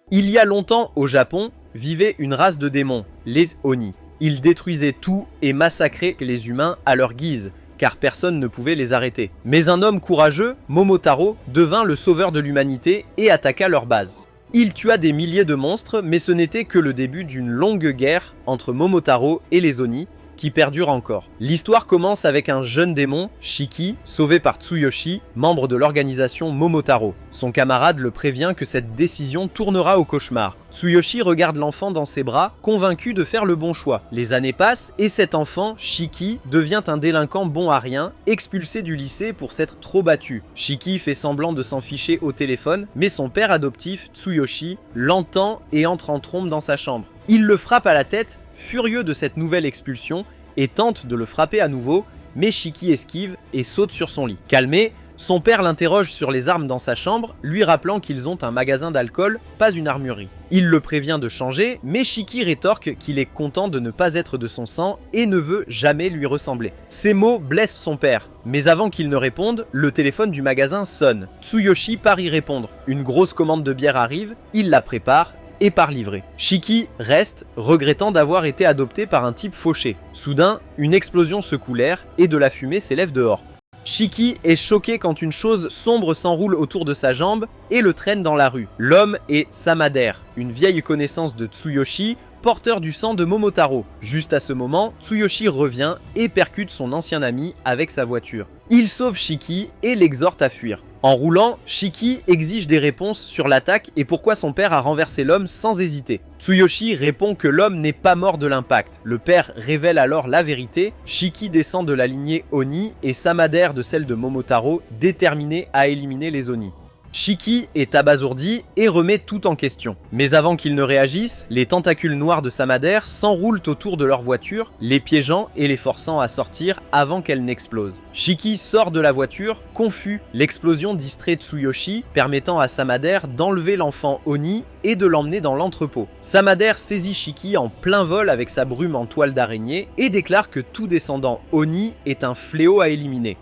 Il y a longtemps, au Japon, vivait une race de démons, les Oni. Ils détruisaient tout et massacraient les humains à leur guise, car personne ne pouvait les arrêter. Mais un homme courageux, Momotaro, devint le sauveur de l'humanité et attaqua leur base. Il tua des milliers de monstres, mais ce n'était que le début d'une longue guerre entre Momotaro et les Oni, qui perdure encore. L'histoire commence avec un jeune démon, Shiki, sauvé par Tsuyoshi, membre de l'organisation Momotaro. Son camarade le prévient que cette décision tournera au cauchemar. Tsuyoshi regarde l'enfant dans ses bras, convaincu de faire le bon choix. Les années passent et cet enfant, Shiki, devient un délinquant bon à rien, expulsé du lycée pour s'être trop battu. Shiki fait semblant de s'en ficher au téléphone, mais son père adoptif, Tsuyoshi, l'entend et entre en trombe dans sa chambre. Il le frappe à la tête, furieux de cette nouvelle expulsion, et tente de le frapper à nouveau, mais Shiki esquive et saute sur son lit. Calmé, son père l'interroge sur les armes dans sa chambre, lui rappelant qu'ils ont un magasin d'alcool, pas une armurerie. Il le prévient de changer, mais Shiki rétorque qu'il est content de ne pas être de son sang et ne veut jamais lui ressembler. Ces mots blessent son père, mais avant qu'il ne réponde, le téléphone du magasin sonne. Tsuyoshi part y répondre. Une grosse commande de bière arrive, il la prépare et par livrer. Shiki reste, regrettant d'avoir été adopté par un type fauché. Soudain, une explosion secoue l'air et de la fumée s'élève dehors. Shiki est choqué quand une chose sombre s'enroule autour de sa jambe et le traîne dans la rue. L'homme est Samadère, une vieille connaissance de Tsuyoshi, porteur du sang de Momotaro. Juste à ce moment, Tsuyoshi revient et percute son ancien ami avec sa voiture. Il sauve Shiki et l'exhorte à fuir. En roulant, Shiki exige des réponses sur l'attaque et pourquoi son père a renversé l'homme sans hésiter. Tsuyoshi répond que l'homme n'est pas mort de l'impact. Le père révèle alors la vérité. Shiki descend de la lignée Oni et Samadère de celle de Momotaro, déterminé à éliminer les Oni. Shiki est abasourdi et remet tout en question. Mais avant qu'il ne réagisse, les tentacules noirs de Samadère s'enroulent autour de leur voiture, les piégeant et les forçant à sortir avant qu'elle n'explose. Shiki sort de la voiture, confus. L'explosion distrait Tsuyoshi, permettant à Samadère d'enlever l'enfant Oni et de l'emmener dans l'entrepôt. Samadère saisit Shiki en plein vol avec sa brume en toile d'araignée et déclare que tout descendant Oni est un fléau à éliminer.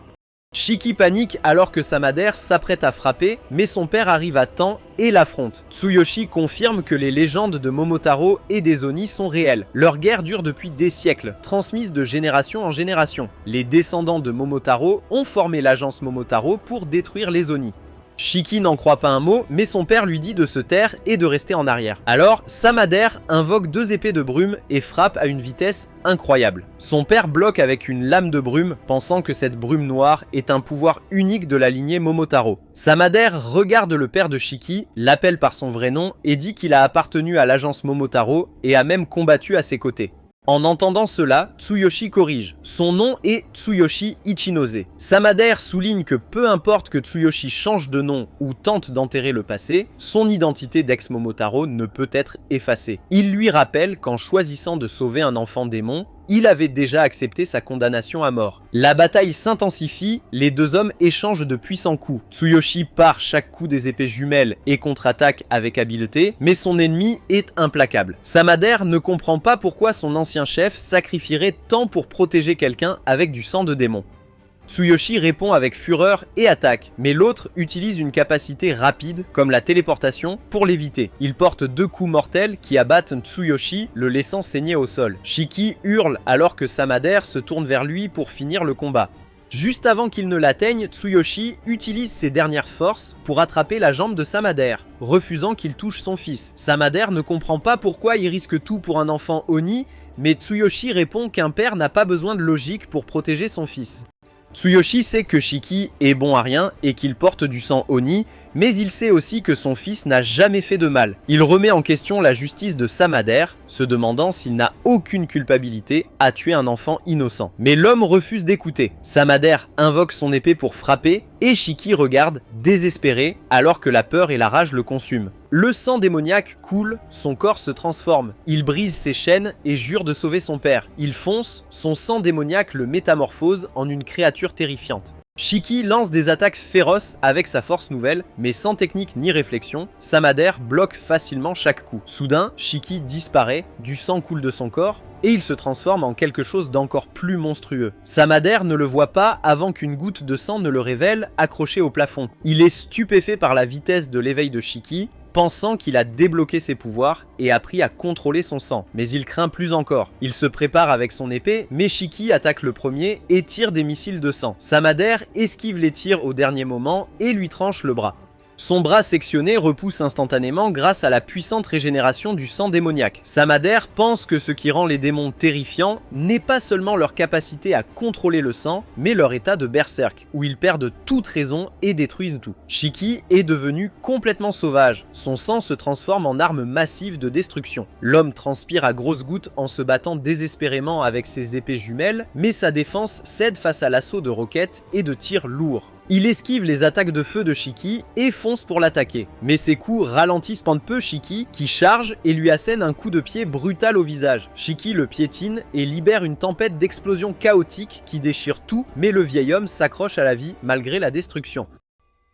Shiki panique alors que Samadère s'apprête à frapper, mais son père arrive à temps et l'affronte. Tsuyoshi confirme que les légendes de Momotaro et des Oni sont réelles. Leur guerre dure depuis des siècles, transmise de génération en génération. Les descendants de Momotaro ont formé l'agence Momotaro pour détruire les Oni. Shiki n'en croit pas un mot, mais son père lui dit de se taire et de rester en arrière. Alors, Samadère invoque 2 épées de brume et frappe à une vitesse incroyable. Son père bloque avec une lame de brume, pensant que cette brume noire est un pouvoir unique de la lignée Momotaro. Samadère regarde le père de Shiki, l'appelle par son vrai nom et dit qu'il a appartenu à l'agence Momotaro et a même combattu à ses côtés. En entendant cela, Tsuyoshi corrige. Son nom est Tsuyoshi Ichinose. Samadère souligne que peu importe que Tsuyoshi change de nom ou tente d'enterrer le passé, son identité d'ex-Momotaro ne peut être effacée. Il lui rappelle qu'en choisissant de sauver un enfant démon, il avait déjà accepté sa condamnation à mort. La bataille s'intensifie, les 2 hommes échangent de puissants coups. Tsuyoshi part chaque coup des épées jumelles et contre-attaque avec habileté, mais son ennemi est implacable. Samadère ne comprend pas pourquoi son ancien chef sacrifierait tant pour protéger quelqu'un avec du sang de démon. Tsuyoshi répond avec fureur et attaque, mais l'autre utilise une capacité rapide, comme la téléportation, pour l'éviter. Il porte 2 coups mortels qui abattent Tsuyoshi, le laissant saigner au sol. Shiki hurle alors que Samadère se tourne vers lui pour finir le combat. Juste avant qu'il ne l'atteigne, Tsuyoshi utilise ses dernières forces pour attraper la jambe de Samadère, refusant qu'il touche son fils. Samadère ne comprend pas pourquoi il risque tout pour un enfant Oni, mais Tsuyoshi répond qu'un père n'a pas besoin de logique pour protéger son fils. Tsuyoshi sait que Shiki est bon à rien et qu'il porte du sang Oni, mais il sait aussi que son fils n'a jamais fait de mal. Il remet en question la justice de Samadère, se demandant s'il n'a aucune culpabilité à tuer un enfant innocent. Mais l'homme refuse d'écouter. Samadère invoque son épée pour frapper et Shiki regarde, désespéré, alors que la peur et la rage le consument. Le sang démoniaque coule, son corps se transforme. Il brise ses chaînes et jure de sauver son père. Il fonce, son sang démoniaque le métamorphose en une créature terrifiante. Shiki lance des attaques féroces avec sa force nouvelle, mais sans technique ni réflexion, Samadère bloque facilement chaque coup. Soudain, Shiki disparaît, du sang coule de son corps, et il se transforme en quelque chose d'encore plus monstrueux. Samadère ne le voit pas avant qu'une goutte de sang ne le révèle, accroché au plafond. Il est stupéfait par la vitesse de l'éveil de Shiki, pensant qu'il a débloqué ses pouvoirs et appris à contrôler son sang. Mais il craint plus encore. Il se prépare avec son épée, mais Shiki attaque le premier et tire des missiles de sang. Samader esquive les tirs au dernier moment et lui tranche le bras. Son bras sectionné repousse instantanément grâce à la puissante régénération du sang démoniaque. Samader pense que ce qui rend les démons terrifiants n'est pas seulement leur capacité à contrôler le sang, mais leur état de berserk, où ils perdent toute raison et détruisent tout. Shiki est devenu complètement sauvage. Son sang se transforme en arme massive de destruction. L'homme transpire à grosses gouttes en se battant désespérément avec ses épées jumelles, mais sa défense cède face à l'assaut de roquettes et de tirs lourds. Il esquive les attaques de feu de Shiki et fonce pour l'attaquer. Mais ses coups ralentissent un peu Shiki qui charge et lui assène un coup de pied brutal au visage. Shiki le piétine et libère une tempête d'explosions chaotiques qui déchire tout, mais le vieil homme s'accroche à la vie malgré la destruction.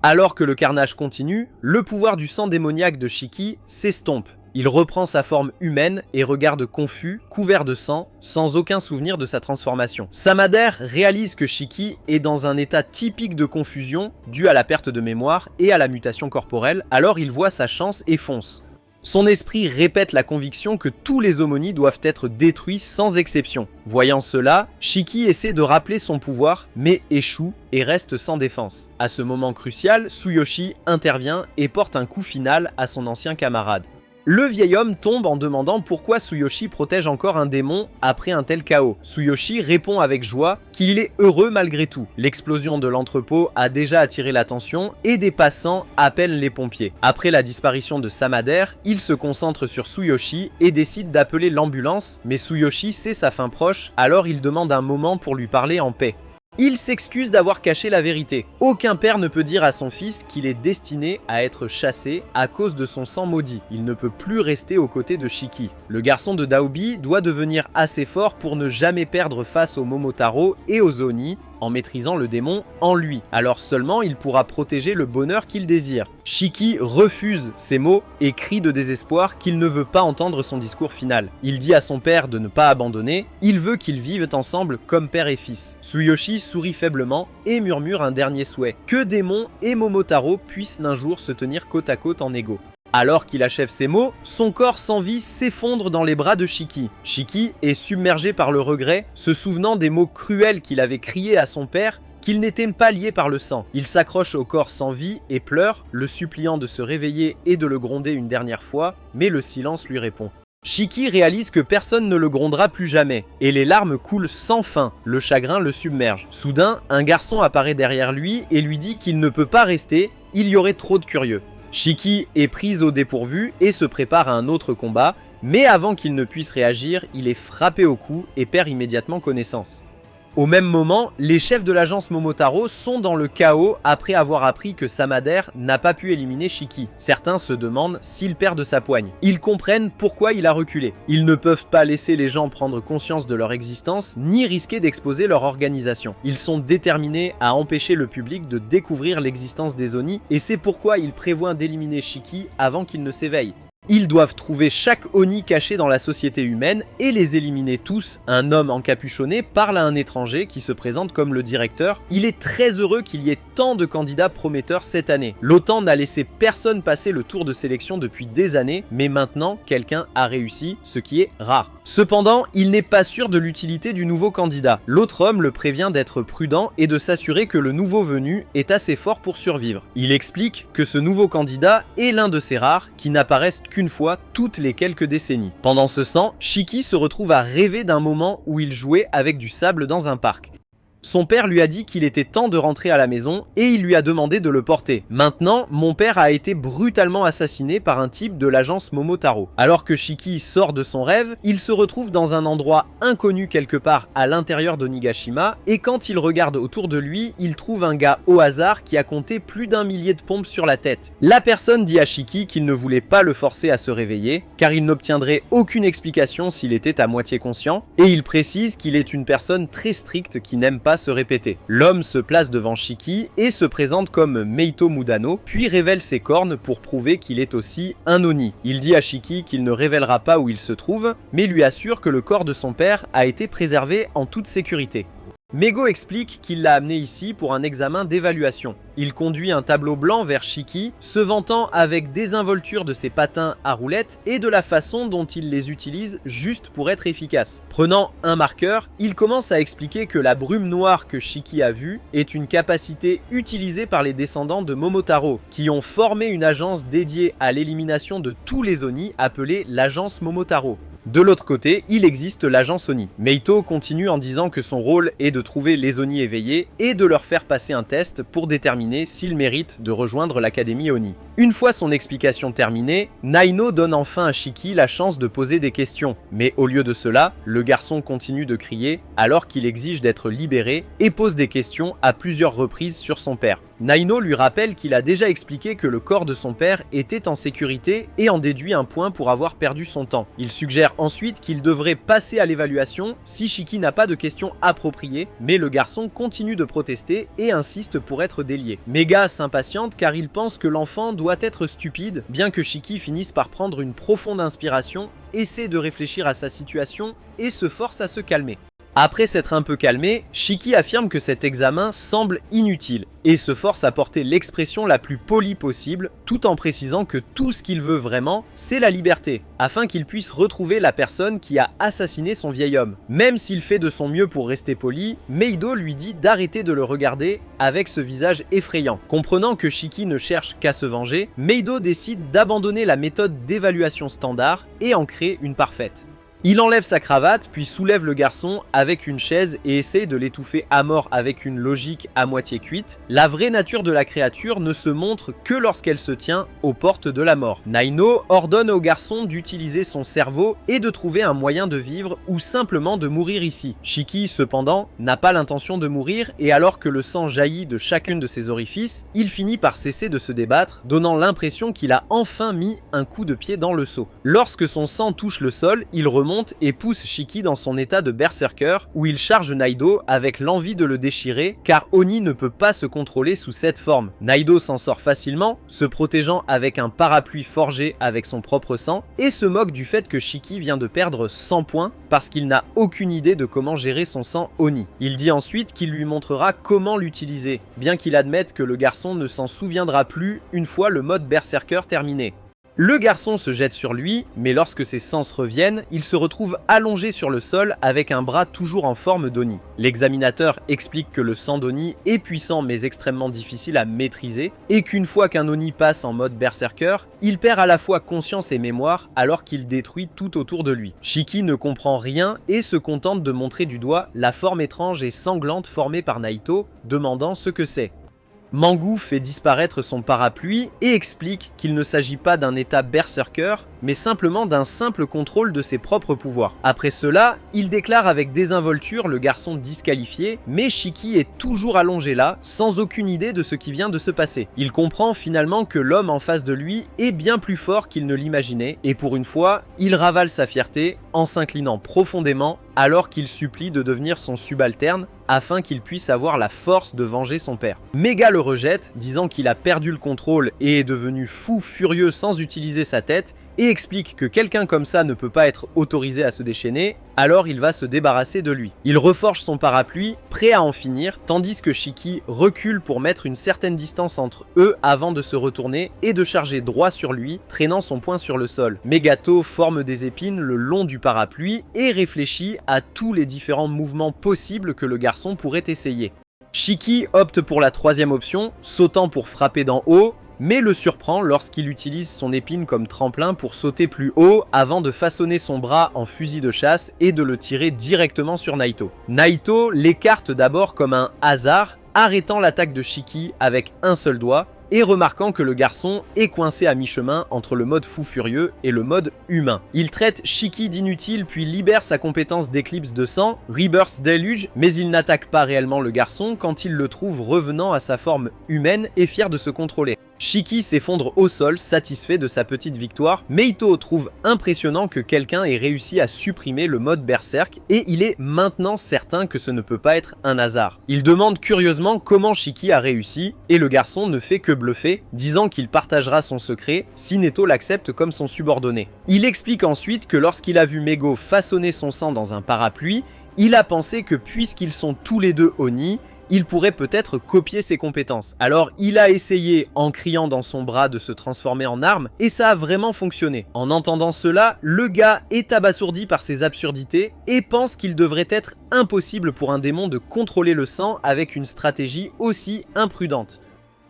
Alors que le carnage continue, le pouvoir du sang démoniaque de Shiki s'estompe. Il reprend sa forme humaine et regarde confus, couvert de sang, sans aucun souvenir de sa transformation. Samader réalise que Shiki est dans un état typique de confusion dû à la perte de mémoire et à la mutation corporelle, alors il voit sa chance et fonce. Son esprit répète la conviction que tous les Omoni doivent être détruits sans exception. Voyant cela, Shiki essaie de rappeler son pouvoir, mais échoue et reste sans défense. À ce moment crucial, Tsuyoshi intervient et porte un coup final à son ancien camarade. Le vieil homme tombe en demandant pourquoi Tsuyoshi protège encore un démon après un tel chaos. Tsuyoshi répond avec joie qu'il est heureux malgré tout. L'explosion de l'entrepôt a déjà attiré l'attention et des passants appellent les pompiers. Après la disparition de Samader, il se concentre sur Tsuyoshi et décide d'appeler l'ambulance, mais Tsuyoshi sait sa fin proche, alors il demande un moment pour lui parler en paix. Il s'excuse d'avoir caché la vérité. Aucun père ne peut dire à son fils qu'il est destiné à être chassé à cause de son sang maudit. Il ne peut plus rester aux côtés de Shiki. Le garçon de Daobi doit devenir assez fort pour ne jamais perdre face aux Momotaro et aux Oni, en maîtrisant le démon en lui. Alors seulement il pourra protéger le bonheur qu'il désire. Shiki refuse ces mots et crie de désespoir qu'il ne veut pas entendre son discours final. Il dit à son père de ne pas abandonner, il veut qu'ils vivent ensemble comme père et fils. Tsuyoshi sourit faiblement et murmure un dernier souhait, que démon et Momotaro puissent un jour se tenir côte à côte en égaux. Alors qu'il achève ces mots, son corps sans vie s'effondre dans les bras de Shiki. Shiki est submergé par le regret, se souvenant des mots cruels qu'il avait criés à son père, qu'il n'était pas lié par le sang. Il s'accroche au corps sans vie et pleure, le suppliant de se réveiller et de le gronder une dernière fois, mais le silence lui répond. Shiki réalise que personne ne le grondera plus jamais, et les larmes coulent sans fin, le chagrin le submerge. Soudain, un garçon apparaît derrière lui et lui dit qu'il ne peut pas rester, il y aurait trop de curieux. Shiki est prise au dépourvu et se prépare à un autre combat, mais avant qu'il ne puisse réagir, il est frappé au cou et perd immédiatement connaissance. Au même moment, les chefs de l'agence Momotaro sont dans le chaos après avoir appris que Samader n'a pas pu éliminer Shiki. Certains se demandent s'il perd de sa poigne. Ils comprennent pourquoi il a reculé. Ils ne peuvent pas laisser les gens prendre conscience de leur existence, ni risquer d'exposer leur organisation. Ils sont déterminés à empêcher le public de découvrir l'existence des Oni, et c'est pourquoi ils prévoient d'éliminer Shiki avant qu'il ne s'éveille. Ils doivent trouver chaque Oni caché dans la société humaine et les éliminer tous. Un homme encapuchonné parle à un étranger qui se présente comme le directeur. Il est très heureux qu'il y ait tant de candidats prometteurs cette année. L'OTAN n'a laissé personne passer le tour de sélection depuis des années, mais maintenant, quelqu'un a réussi, ce qui est rare. Cependant, il n'est pas sûr de l'utilité du nouveau candidat. L'autre homme le prévient d'être prudent et de s'assurer que le nouveau venu est assez fort pour survivre. Il explique que ce nouveau candidat est l'un de ces rares qui n'apparaissent qu'une fois toutes les quelques décennies. Pendant ce temps, Shiki se retrouve à rêver d'un moment où il jouait avec du sable dans un parc. Son père lui a dit qu'il était temps de rentrer à la maison et il lui a demandé de le porter. Maintenant, mon père a été brutalement assassiné par un type de l'agence Momotaro. Alors que Shiki sort de son rêve, il se retrouve dans un endroit inconnu quelque part à l'intérieur d'Onigashima et quand il regarde autour de lui, il trouve un gars au hasard qui a compté plus d'1 millier de pompes sur la tête. La personne dit à Shiki qu'il ne voulait pas le forcer à se réveiller car il n'obtiendrait aucune explication s'il était à moitié conscient et il précise qu'il est une personne très stricte qui n'aime pas se répéter. L'homme se place devant Shiki et se présente comme Meito Mudano, puis révèle ses cornes pour prouver qu'il est aussi un Oni. Il dit à Shiki qu'il ne révélera pas où il se trouve, mais lui assure que le corps de son père a été préservé en toute sécurité. Mego explique qu'il l'a amené ici pour un examen d'évaluation. Il conduit un tableau blanc vers Shiki, se vantant avec désinvolture de ses patins à roulettes et de la façon dont il les utilise juste pour être efficace. Prenant un marqueur, il commence à expliquer que la brume noire que Shiki a vue est une capacité utilisée par les descendants de Momotaro, qui ont formé une agence dédiée à l'élimination de tous les Oni appelée l'agence Momotaro. De l'autre côté, il existe l'agence Oni. Meito continue en disant que son rôle est de trouver les Oni éveillés et de leur faire passer un test pour déterminer s'ils méritent de rejoindre l'académie Oni. Une fois son explication terminée, Naino donne enfin à Shiki la chance de poser des questions. Mais au lieu de cela, le garçon continue de crier alors qu'il exige d'être libéré et pose des questions à plusieurs reprises sur son père. Naino lui rappelle qu'il a déjà expliqué que le corps de son père était en sécurité et en déduit un point pour avoir perdu son temps. Il suggère ensuite qu'il devrait passer à l'évaluation si Shiki n'a pas de questions appropriées, mais le garçon continue de protester et insiste pour être délié. Mega s'impatiente car il pense que l'enfant doit être stupide, bien que Shiki finisse par prendre une profonde inspiration, essaie de réfléchir à sa situation et se force à se calmer. Après s'être un peu calmé, Shiki affirme que cet examen semble inutile et se force à porter l'expression la plus polie possible, tout en précisant que tout ce qu'il veut vraiment, c'est la liberté, afin qu'il puisse retrouver la personne qui a assassiné son vieil homme. Même s'il fait de son mieux pour rester poli, Meido lui dit d'arrêter de le regarder avec ce visage effrayant. Comprenant que Shiki ne cherche qu'à se venger, Meido décide d'abandonner la méthode d'évaluation standard et en créer une parfaite. Il enlève sa cravate, puis soulève le garçon avec une chaise et essaie de l'étouffer à mort avec une logique à moitié cuite. La vraie nature de la créature ne se montre que lorsqu'elle se tient aux portes de la mort. Naino ordonne au garçon d'utiliser son cerveau et de trouver un moyen de vivre ou simplement de mourir ici. Shiki, cependant, n'a pas l'intention de mourir et alors que le sang jaillit de chacune de ses orifices, il finit par cesser de se débattre, donnant l'impression qu'il a enfin mis un coup de pied dans le seau. Lorsque son sang touche le sol, il remonte et pousse Shiki dans son état de berserker où il charge Naido avec l'envie de le déchirer car Oni ne peut pas se contrôler sous cette forme. Naido s'en sort facilement, se protégeant avec un parapluie forgé avec son propre sang et se moque du fait que Shiki vient de perdre 100 points parce qu'il n'a aucune idée de comment gérer son sang Oni. Il dit ensuite qu'il lui montrera comment l'utiliser, bien qu'il admette que le garçon ne s'en souviendra plus une fois le mode berserker terminé. Le garçon se jette sur lui, mais lorsque ses sens reviennent, il se retrouve allongé sur le sol avec un bras toujours en forme d'Oni. L'examinateur explique que le sang d'Oni est puissant mais extrêmement difficile à maîtriser, et qu'une fois qu'un Oni passe en mode berserker, il perd à la fois conscience et mémoire alors qu'il détruit tout autour de lui. Shiki ne comprend rien et se contente de montrer du doigt la forme étrange et sanglante formée par Naito, demandant ce que c'est. Mangu fait disparaître son parapluie et explique qu'il ne s'agit pas d'un état berserker, mais simplement d'un simple contrôle de ses propres pouvoirs. Après cela, il déclare avec désinvolture le garçon disqualifié, mais Shiki est toujours allongé là, sans aucune idée de ce qui vient de se passer. Il comprend finalement que l'homme en face de lui est bien plus fort qu'il ne l'imaginait, et pour une fois, il ravale sa fierté en s'inclinant profondément alors qu'il supplie de devenir son subalterne afin qu'il puisse avoir la force de venger son père. Mega le rejette, disant qu'il a perdu le contrôle et est devenu fou furieux sans utiliser sa tête, et explique que quelqu'un comme ça ne peut pas être autorisé à se déchaîner, alors il va se débarrasser de lui. Il reforge son parapluie, prêt à en finir, tandis que Shiki recule pour mettre une certaine distance entre eux avant de se retourner et de charger droit sur lui, traînant son poing sur le sol. Megato forme des épines le long du parapluie et réfléchit à tous les différents mouvements possibles que le garçon pourrait essayer. Shiki opte pour la troisième option, sautant pour frapper d'en haut, mais le surprend lorsqu'il utilise son épine comme tremplin pour sauter plus haut avant de façonner son bras en fusil de chasse et de le tirer directement sur Naito. Naito l'écarte d'abord comme un hasard, arrêtant l'attaque de Shiki avec un seul doigt, et remarquant que le garçon est coincé à mi-chemin entre le mode fou furieux et le mode humain. Il traite Shiki d'inutile puis libère sa compétence d'éclipse de sang, Rebirth Deluge, mais il n'attaque pas réellement le garçon quand il le trouve revenant à sa forme humaine et fier de se contrôler. Shiki s'effondre au sol, satisfait de sa petite victoire. Meito trouve impressionnant que quelqu'un ait réussi à supprimer le mode berserk et il est maintenant certain que ce ne peut pas être un hasard. Il demande curieusement comment Shiki a réussi et le garçon ne fait que bluffer, disant qu'il partagera son secret si Neto l'accepte comme son subordonné. Il explique ensuite que lorsqu'il a vu Mego façonner son sang dans un parapluie, il a pensé que puisqu'ils sont tous les deux Oni, il pourrait peut-être copier ses compétences. Alors il a essayé en criant dans son bras de se transformer en arme et ça a vraiment fonctionné. En entendant cela, le gars est abasourdi par ces absurdités et pense qu'il devrait être impossible pour un démon de contrôler le sang avec une stratégie aussi imprudente.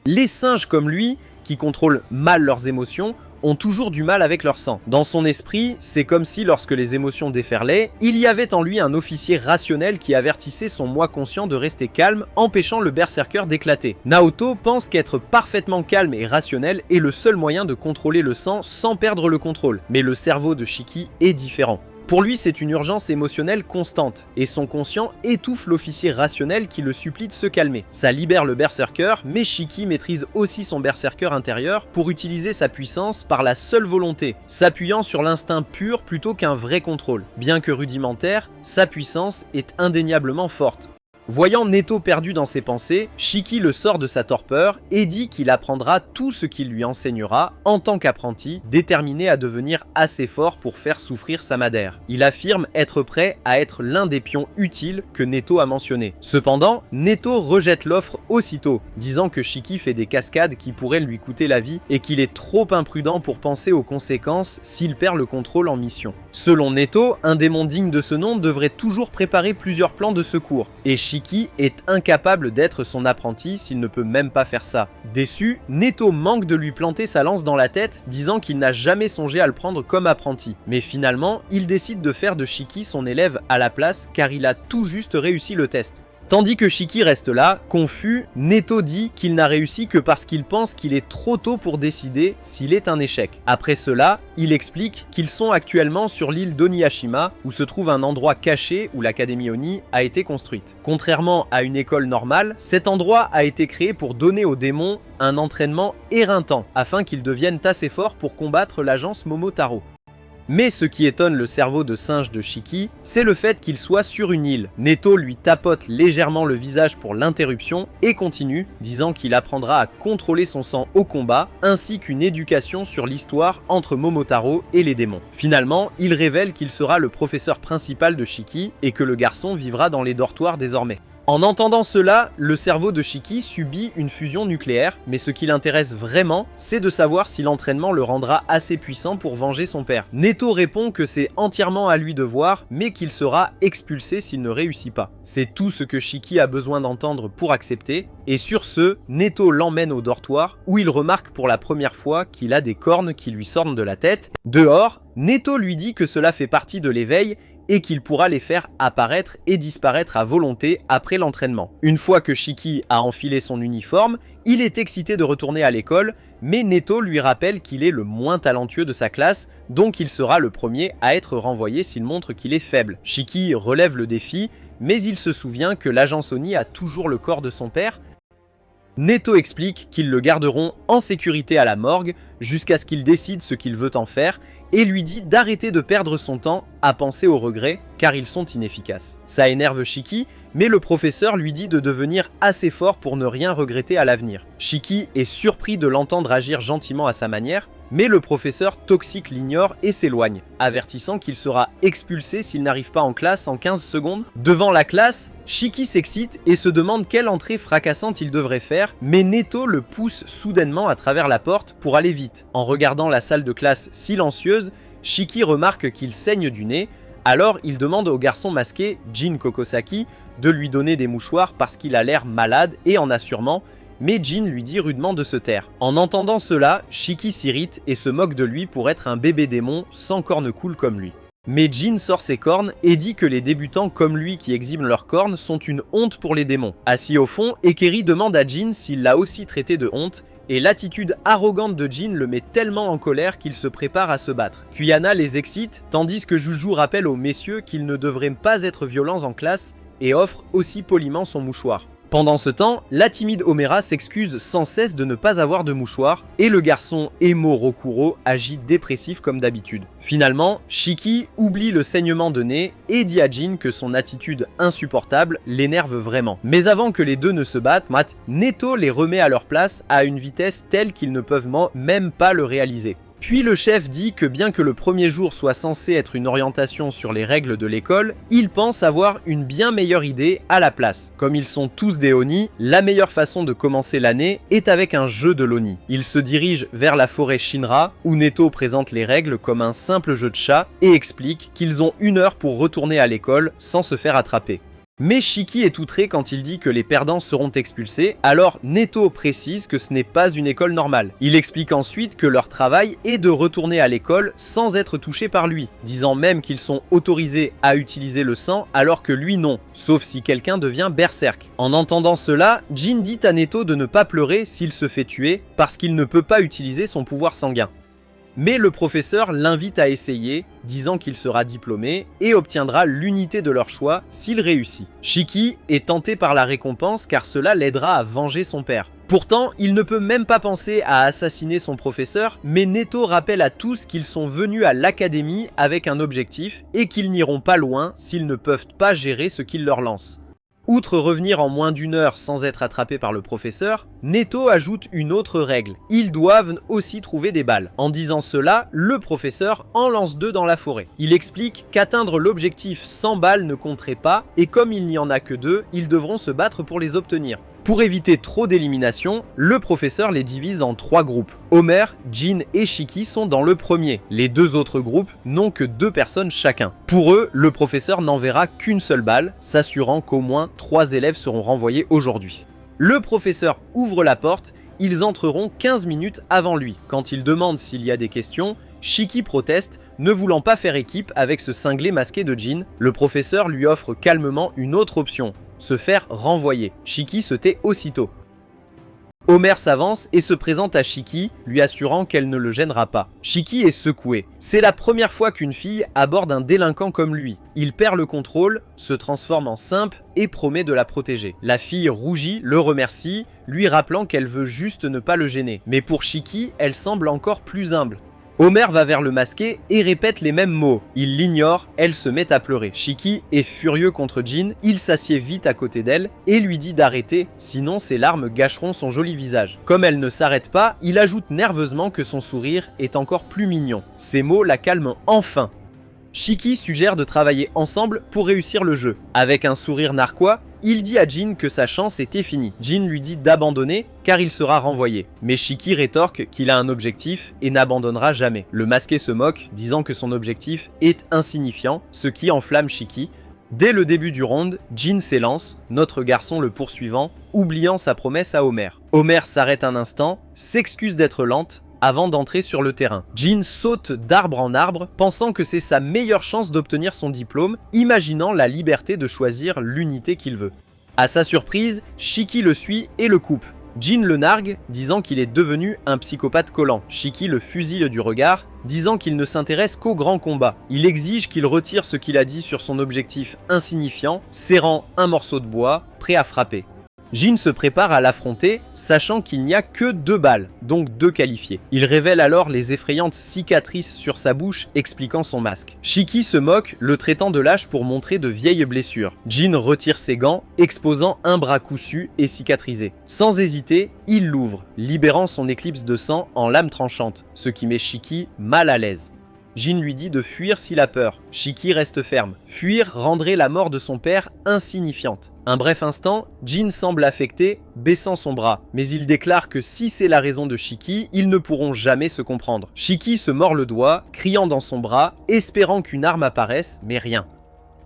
Les singes comme lui, qui contrôlent mal leurs émotions, ont toujours du mal avec leur sang. Dans son esprit, c'est comme si lorsque les émotions déferlaient, il y avait en lui un officier rationnel qui avertissait son moi conscient de rester calme, empêchant le berserker d'éclater. Naoto pense qu'être parfaitement calme et rationnel est le seul moyen de contrôler le sang sans perdre le contrôle, mais le cerveau de Shiki est différent. Pour lui, c'est une urgence émotionnelle constante, et son conscient étouffe l'officier rationnel qui le supplie de se calmer. Ça libère le berserker, mais Shiki maîtrise aussi son berserker intérieur pour utiliser sa puissance par la seule volonté, s'appuyant sur l'instinct pur plutôt qu'un vrai contrôle. Bien que rudimentaire, sa puissance est indéniablement forte. Voyant Neto perdu dans ses pensées, Shiki le sort de sa torpeur et dit qu'il apprendra tout ce qu'il lui enseignera en tant qu'apprenti, déterminé à devenir assez fort pour faire souffrir sa madère. Il affirme être prêt à être l'un des pions utiles que Neto a mentionné. Cependant, Neto rejette l'offre aussitôt, disant que Shiki fait des cascades qui pourraient lui coûter la vie et qu'il est trop imprudent pour penser aux conséquences s'il perd le contrôle en mission. Selon Neto, un démon digne de ce nom devrait toujours préparer plusieurs plans de secours, et Shiki est incapable d'être son apprenti s'il ne peut même pas faire ça. Déçu, Neto manque de lui planter sa lance dans la tête, disant qu'il n'a jamais songé à le prendre comme apprenti. Mais finalement, il décide de faire de Shiki son élève à la place car il a tout juste réussi le test. Tandis que Shiki reste là, confus, Neto dit qu'il n'a réussi que parce qu'il pense qu'il est trop tôt pour décider s'il est un échec. Après cela, il explique qu'ils sont actuellement sur l'île d'Onihashima, où se trouve un endroit caché où l'Académie Oni a été construite. Contrairement à une école normale, cet endroit a été créé pour donner aux démons un entraînement éreintant, afin qu'ils deviennent assez forts pour combattre l'agence Momotaro. Mais ce qui étonne le cerveau de singe de Shiki, c'est le fait qu'il soit sur une île. Neto lui tapote légèrement le visage pour l'interruption et continue, disant qu'il apprendra à contrôler son sang au combat, ainsi qu'une éducation sur l'histoire entre Momotaro et les démons. Finalement, il révèle qu'il sera le professeur principal de Shiki et que le garçon vivra dans les dortoirs désormais. En entendant cela, le cerveau de Shiki subit une fusion nucléaire, mais ce qui l'intéresse vraiment, c'est de savoir si l'entraînement le rendra assez puissant pour venger son père. Neto répond que c'est entièrement à lui de voir, mais qu'il sera expulsé s'il ne réussit pas. C'est tout ce que Shiki a besoin d'entendre pour accepter, et sur ce, Neto l'emmène au dortoir, où il remarque pour la première fois qu'il a des cornes qui lui sortent de la tête. Dehors, Neto lui dit que cela fait partie de l'éveil, et qu'il pourra les faire apparaître et disparaître à volonté après l'entraînement. Une fois que Shiki a enfilé son uniforme, il est excité de retourner à l'école, mais Neto lui rappelle qu'il est le moins talentueux de sa classe, donc il sera le premier à être renvoyé s'il montre qu'il est faible. Shiki relève le défi, mais il se souvient que l'agence Oni a toujours le corps de son père. Neto explique qu'ils le garderont en sécurité à la morgue jusqu'à ce qu'il décide ce qu'il veut en faire et lui dit d'arrêter de perdre son temps à penser aux regrets car ils sont inefficaces. Ça énerve Shiki, mais le professeur lui dit de devenir assez fort pour ne rien regretter à l'avenir. Shiki est surpris de l'entendre agir gentiment à sa manière, mais le professeur toxique l'ignore et s'éloigne, avertissant qu'il sera expulsé s'il n'arrive pas en classe en 15 secondes. Devant la classe, Shiki s'excite et se demande quelle entrée fracassante il devrait faire, mais Neto le pousse soudainement à travers la porte pour aller vite. En regardant la salle de classe silencieuse, Shiki remarque qu'il saigne du nez, alors il demande au garçon masqué, Jin Kokosaki, de lui donner des mouchoirs parce qu'il a l'air malade et en a sûrement, mais Jin lui dit rudement de se taire. En entendant cela, Shiki s'irrite et se moque de lui pour être un bébé démon sans cornes cool comme lui. Mais Jin sort ses cornes et dit que les débutants comme lui qui exhibent leurs cornes sont une honte pour les démons. Assis au fond, Ekeri demande à Jin s'il l'a aussi traité de honte, et l'attitude arrogante de Jin le met tellement en colère qu'il se prépare à se battre. Kuyana les excite, tandis que Juju rappelle aux messieurs qu'ils ne devraient pas être violents en classe et offre aussi poliment son mouchoir. Pendant ce temps, la timide Omera s'excuse sans cesse de ne pas avoir de mouchoir et le garçon Emo Rokuro agit dépressif comme d'habitude. Finalement, Shiki oublie le saignement de nez et dit à Jin que son attitude insupportable l'énerve vraiment. Mais avant que les deux ne se battent, Neto les remet à leur place à une vitesse telle qu'ils ne peuvent même pas le réaliser. Puis le chef dit que bien que le premier jour soit censé être une orientation sur les règles de l'école, il pense avoir une bien meilleure idée à la place. Comme ils sont tous des Oni, la meilleure façon de commencer l'année est avec un jeu de l'Oni. Il se dirige vers la forêt Shinra, où Neto présente les règles comme un simple jeu de chat et explique qu'ils ont 1 heure pour retourner à l'école sans se faire attraper. Mais Shiki est outré quand il dit que les perdants seront expulsés, alors Neto précise que ce n'est pas une école normale. Il explique ensuite que leur travail est de retourner à l'école sans être touché par lui, disant même qu'ils sont autorisés à utiliser le sang alors que lui non, sauf si quelqu'un devient berserk. En entendant cela, Jin dit à Neto de ne pas pleurer s'il se fait tuer parce qu'il ne peut pas utiliser son pouvoir sanguin. Mais le professeur l'invite à essayer, disant qu'il sera diplômé et obtiendra l'unité de leur choix s'il réussit. Shiki est tenté par la récompense car cela l'aidera à venger son père. Pourtant, il ne peut même pas penser à assassiner son professeur, mais Neto rappelle à tous qu'ils sont venus à l'académie avec un objectif et qu'ils n'iront pas loin s'ils ne peuvent pas gérer ce qu'il leur lance. Outre revenir en moins d'1 heure sans être attrapé par le professeur, Neto ajoute une autre règle. Ils doivent aussi trouver des balles. En disant cela, le professeur en lance 2 dans la forêt. Il explique qu'atteindre l'objectif sans balles ne compterait pas et comme il n'y en a que 2, ils devront se battre pour les obtenir. Pour éviter trop d'élimination, le professeur les divise en 3 groupes. Homer, Jin et Shiki sont dans le premier. Les 2 autres groupes n'ont que 2 personnes chacun. Pour eux, le professeur n'enverra qu'une seule balle, s'assurant qu'au moins 3 élèves seront renvoyés aujourd'hui. Le professeur ouvre la porte, ils entreront 15 minutes avant lui. Quand il demande s'il y a des questions, Shiki proteste, ne voulant pas faire équipe avec ce cinglé masqué de Jin. Le professeur lui offre calmement une autre option, se faire renvoyer. Shiki se tait aussitôt. Homer s'avance et se présente à Shiki, lui assurant qu'elle ne le gênera pas. Shiki est secoué. C'est la première fois qu'une fille aborde un délinquant comme lui. Il perd le contrôle, se transforme en simp et promet de la protéger. La fille rougit, le remercie, lui rappelant qu'elle veut juste ne pas le gêner. Mais pour Shiki, elle semble encore plus humble. Homer va vers le masqué et répète les mêmes mots. Il l'ignore, elle se met à pleurer. Shiki est furieux contre Jin, il s'assied vite à côté d'elle et lui dit d'arrêter, sinon ses larmes gâcheront son joli visage. Comme elle ne s'arrête pas, il ajoute nerveusement que son sourire est encore plus mignon. Ces mots la calment enfin. Shiki suggère de travailler ensemble pour réussir le jeu. Avec un sourire narquois, il dit à Jin que sa chance était finie. Jin lui dit d'abandonner car il sera renvoyé. Mais Shiki rétorque qu'il a un objectif et n'abandonnera jamais. Le masqué se moque, disant que son objectif est insignifiant, ce qui enflamme Shiki. Dès le début du round, Jin s'élance, notre garçon le poursuivant, oubliant sa promesse à Homer. Homer s'arrête un instant, s'excuse d'être lente, avant d'entrer sur le terrain. Jin saute d'arbre en arbre, pensant que c'est sa meilleure chance d'obtenir son diplôme, imaginant la liberté de choisir l'unité qu'il veut. À sa surprise, Shiki le suit et le coupe. Jin le nargue, disant qu'il est devenu un psychopathe collant. Shiki le fusille du regard, disant qu'il ne s'intéresse qu'au grand combat. Il exige qu'il retire ce qu'il a dit sur son objectif insignifiant, serrant un morceau de bois, prêt à frapper. Jin se prépare à l'affronter, sachant qu'il n'y a que 2 balles, donc 2 qualifiés. Il révèle alors les effrayantes cicatrices sur sa bouche, expliquant son masque. Shiki se moque, le traitant de lâche pour montrer de vieilles blessures. Jin retire ses gants, exposant un bras coussu et cicatrisé. Sans hésiter, il l'ouvre, libérant son éclipse de sang en lame tranchante, ce qui met Shiki mal à l'aise. Jin lui dit de fuir s'il a peur. Shiki reste ferme. Fuir rendrait la mort de son père insignifiante. Un bref instant, Jin semble affecté, baissant son bras. Mais il déclare que si c'est la raison de Shiki, ils ne pourront jamais se comprendre. Shiki se mord le doigt, criant dans son bras, espérant qu'une arme apparaisse, mais rien.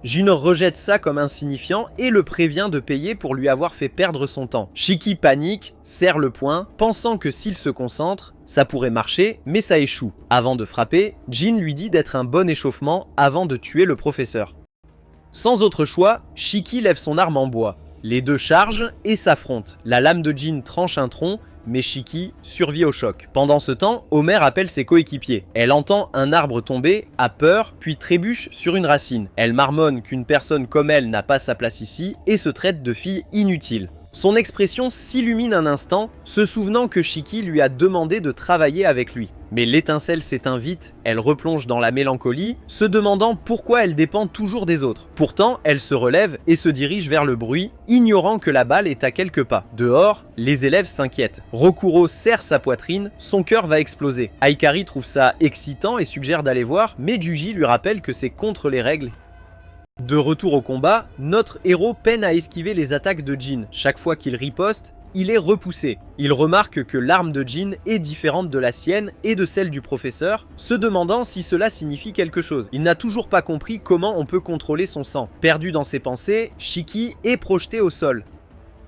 Jin rejette ça comme insignifiant et le prévient de payer pour lui avoir fait perdre son temps. Shiki panique, serre le poing, pensant que s'il se concentre, ça pourrait marcher, mais ça échoue. Avant de frapper, Jin lui dit d'être un bon échauffement avant de tuer le professeur. Sans autre choix, Shiki lève son arme en bois. Les 2 chargent et s'affrontent. La lame de Jin tranche un tronc, mais Shiki survit au choc. Pendant ce temps, Homer appelle ses coéquipiers. Elle entend un arbre tomber, a peur, puis trébuche sur une racine. Elle marmonne qu'une personne comme elle n'a pas sa place ici et se traite de fille inutile. Son expression s'illumine un instant, se souvenant que Shiki lui a demandé de travailler avec lui. Mais l'étincelle s'éteint vite, elle replonge dans la mélancolie, se demandant pourquoi elle dépend toujours des autres. Pourtant, elle se relève et se dirige vers le bruit, ignorant que la balle est à quelques pas. Dehors, les élèves s'inquiètent. Rokuro serre sa poitrine, son cœur va exploser. Aikari trouve ça excitant et suggère d'aller voir, mais Juji lui rappelle que c'est contre les règles. De retour au combat, notre héros peine à esquiver les attaques de Jin. Chaque fois qu'il riposte, il est repoussé. Il remarque que l'arme de Jin est différente de la sienne et de celle du professeur, se demandant si cela signifie quelque chose. Il n'a toujours pas compris comment on peut contrôler son sang. Perdu dans ses pensées, Shiki est projeté au sol.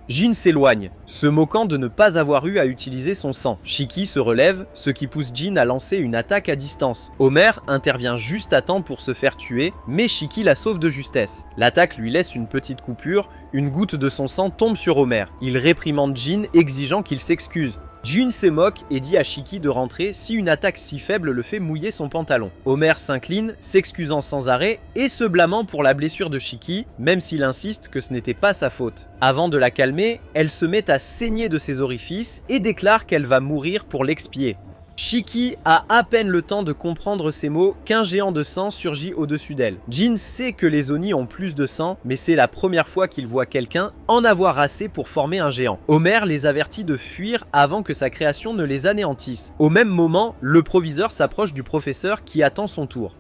Jin s'éloigne, se moquant de ne pas avoir eu à utiliser son sang. Shiki se relève, ce qui pousse Jin à lancer une attaque à distance. Homer intervient juste à temps pour se faire tuer, mais Shiki la sauve de justesse. L'attaque lui laisse une petite coupure, une goutte de son sang tombe sur Homer. Il réprimande Jin, exigeant qu'il s'excuse. Jin se moque et dit à Shiki de rentrer si une attaque si faible le fait mouiller son pantalon. Homer s'incline, s'excusant sans arrêt et se blâmant pour la blessure de Shiki, même s'il insiste que ce n'était pas sa faute. Avant de la calmer, elle se met à saigner de ses orifices et déclare qu'elle va mourir pour l'expier. Shiki a à peine le temps de comprendre ces mots qu'un géant de sang surgit au-dessus d'elle. Jin sait que les Oni ont plus de sang, mais c'est la première fois qu'il voit quelqu'un en avoir assez pour former un géant. Homer les avertit de fuir avant que sa création ne les anéantisse. Au même moment, le proviseur s'approche du professeur qui attend son tour.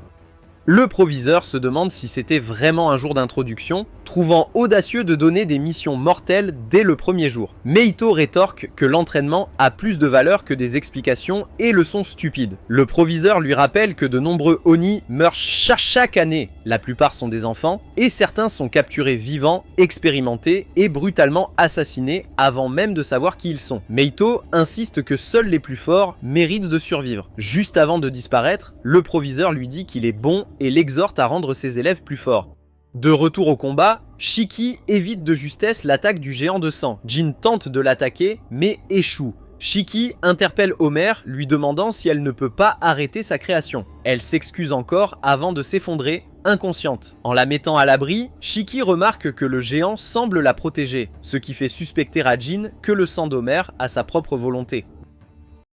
Le proviseur se demande si c'était vraiment un jour d'introduction, trouvant audacieux de donner des missions mortelles dès le premier jour. Meito rétorque que l'entraînement a plus de valeur que des explications et leçons stupides. Le proviseur lui rappelle que de nombreux Oni meurent chaque année, la plupart sont des enfants, et certains sont capturés vivants, expérimentés et brutalement assassinés avant même de savoir qui ils sont. Meito insiste que seuls les plus forts méritent de survivre. Juste avant de disparaître, le proviseur lui dit qu'il est bon et l'exhorte à rendre ses élèves plus forts. De retour au combat, Shiki évite de justesse l'attaque du géant de sang. Jin tente de l'attaquer, mais échoue. Shiki interpelle Homer, lui demandant si elle ne peut pas arrêter sa création. Elle s'excuse encore avant de s'effondrer, inconsciente. En la mettant à l'abri, Shiki remarque que le géant semble la protéger, ce qui fait suspecter à Jin que le sang d'Homer a sa propre volonté.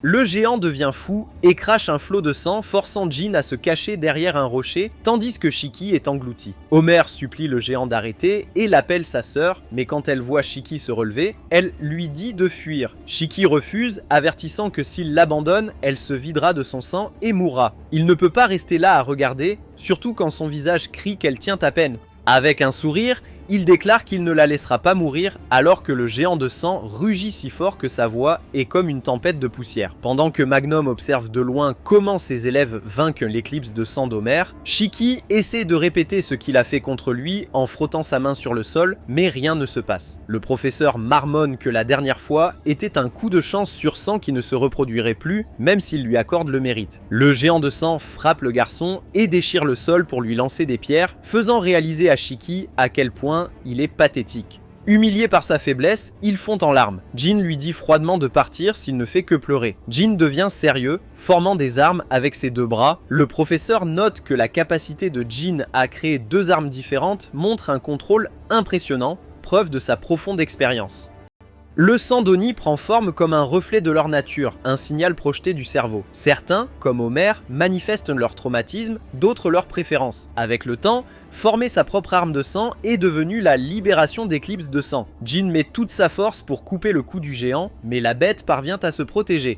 Le géant devient fou et crache un flot de sang, forçant Jin à se cacher derrière un rocher, tandis que Shiki est englouti. Homer supplie le géant d'arrêter et l'appelle sa sœur, mais quand elle voit Shiki se relever, elle lui dit de fuir. Shiki refuse, avertissant que s'il l'abandonne, elle se videra de son sang et mourra. Il ne peut pas rester là à regarder, surtout quand son visage crie qu'elle tient à peine. Avec un sourire, il déclare qu'il ne la laissera pas mourir alors que le géant de sang rugit si fort que sa voix est comme une tempête de poussière. Pendant que Magnum observe de loin comment ses élèves vainquent l'éclipse de sang d'Homer, Shiki essaie de répéter ce qu'il a fait contre lui en frottant sa main sur le sol, mais rien ne se passe. Le professeur marmonne que la dernière fois était un coup de chance sur 100 qui ne se reproduirait plus, même s'il lui accorde le mérite. Le géant de sang frappe le garçon et déchire le sol pour lui lancer des pierres, faisant réaliser à Shiki à quel point il est pathétique. Humilié par sa faiblesse, il fond en larmes. Jin lui dit froidement de partir s'il ne fait que pleurer. Jin devient sérieux, formant des armes avec ses deux bras. Le professeur note que la capacité de Jin à créer deux armes différentes montre un contrôle impressionnant, preuve de sa profonde expérience. Le sang d'Oni prend forme comme un reflet de leur nature, un signal projeté du cerveau. Certains, comme Homer, manifestent leur traumatisme, d'autres leur préférence. Avec le temps, former sa propre arme de sang est devenu la libération d'éclipses de sang. Jin met toute sa force pour couper le cou du géant, mais la bête parvient à se protéger.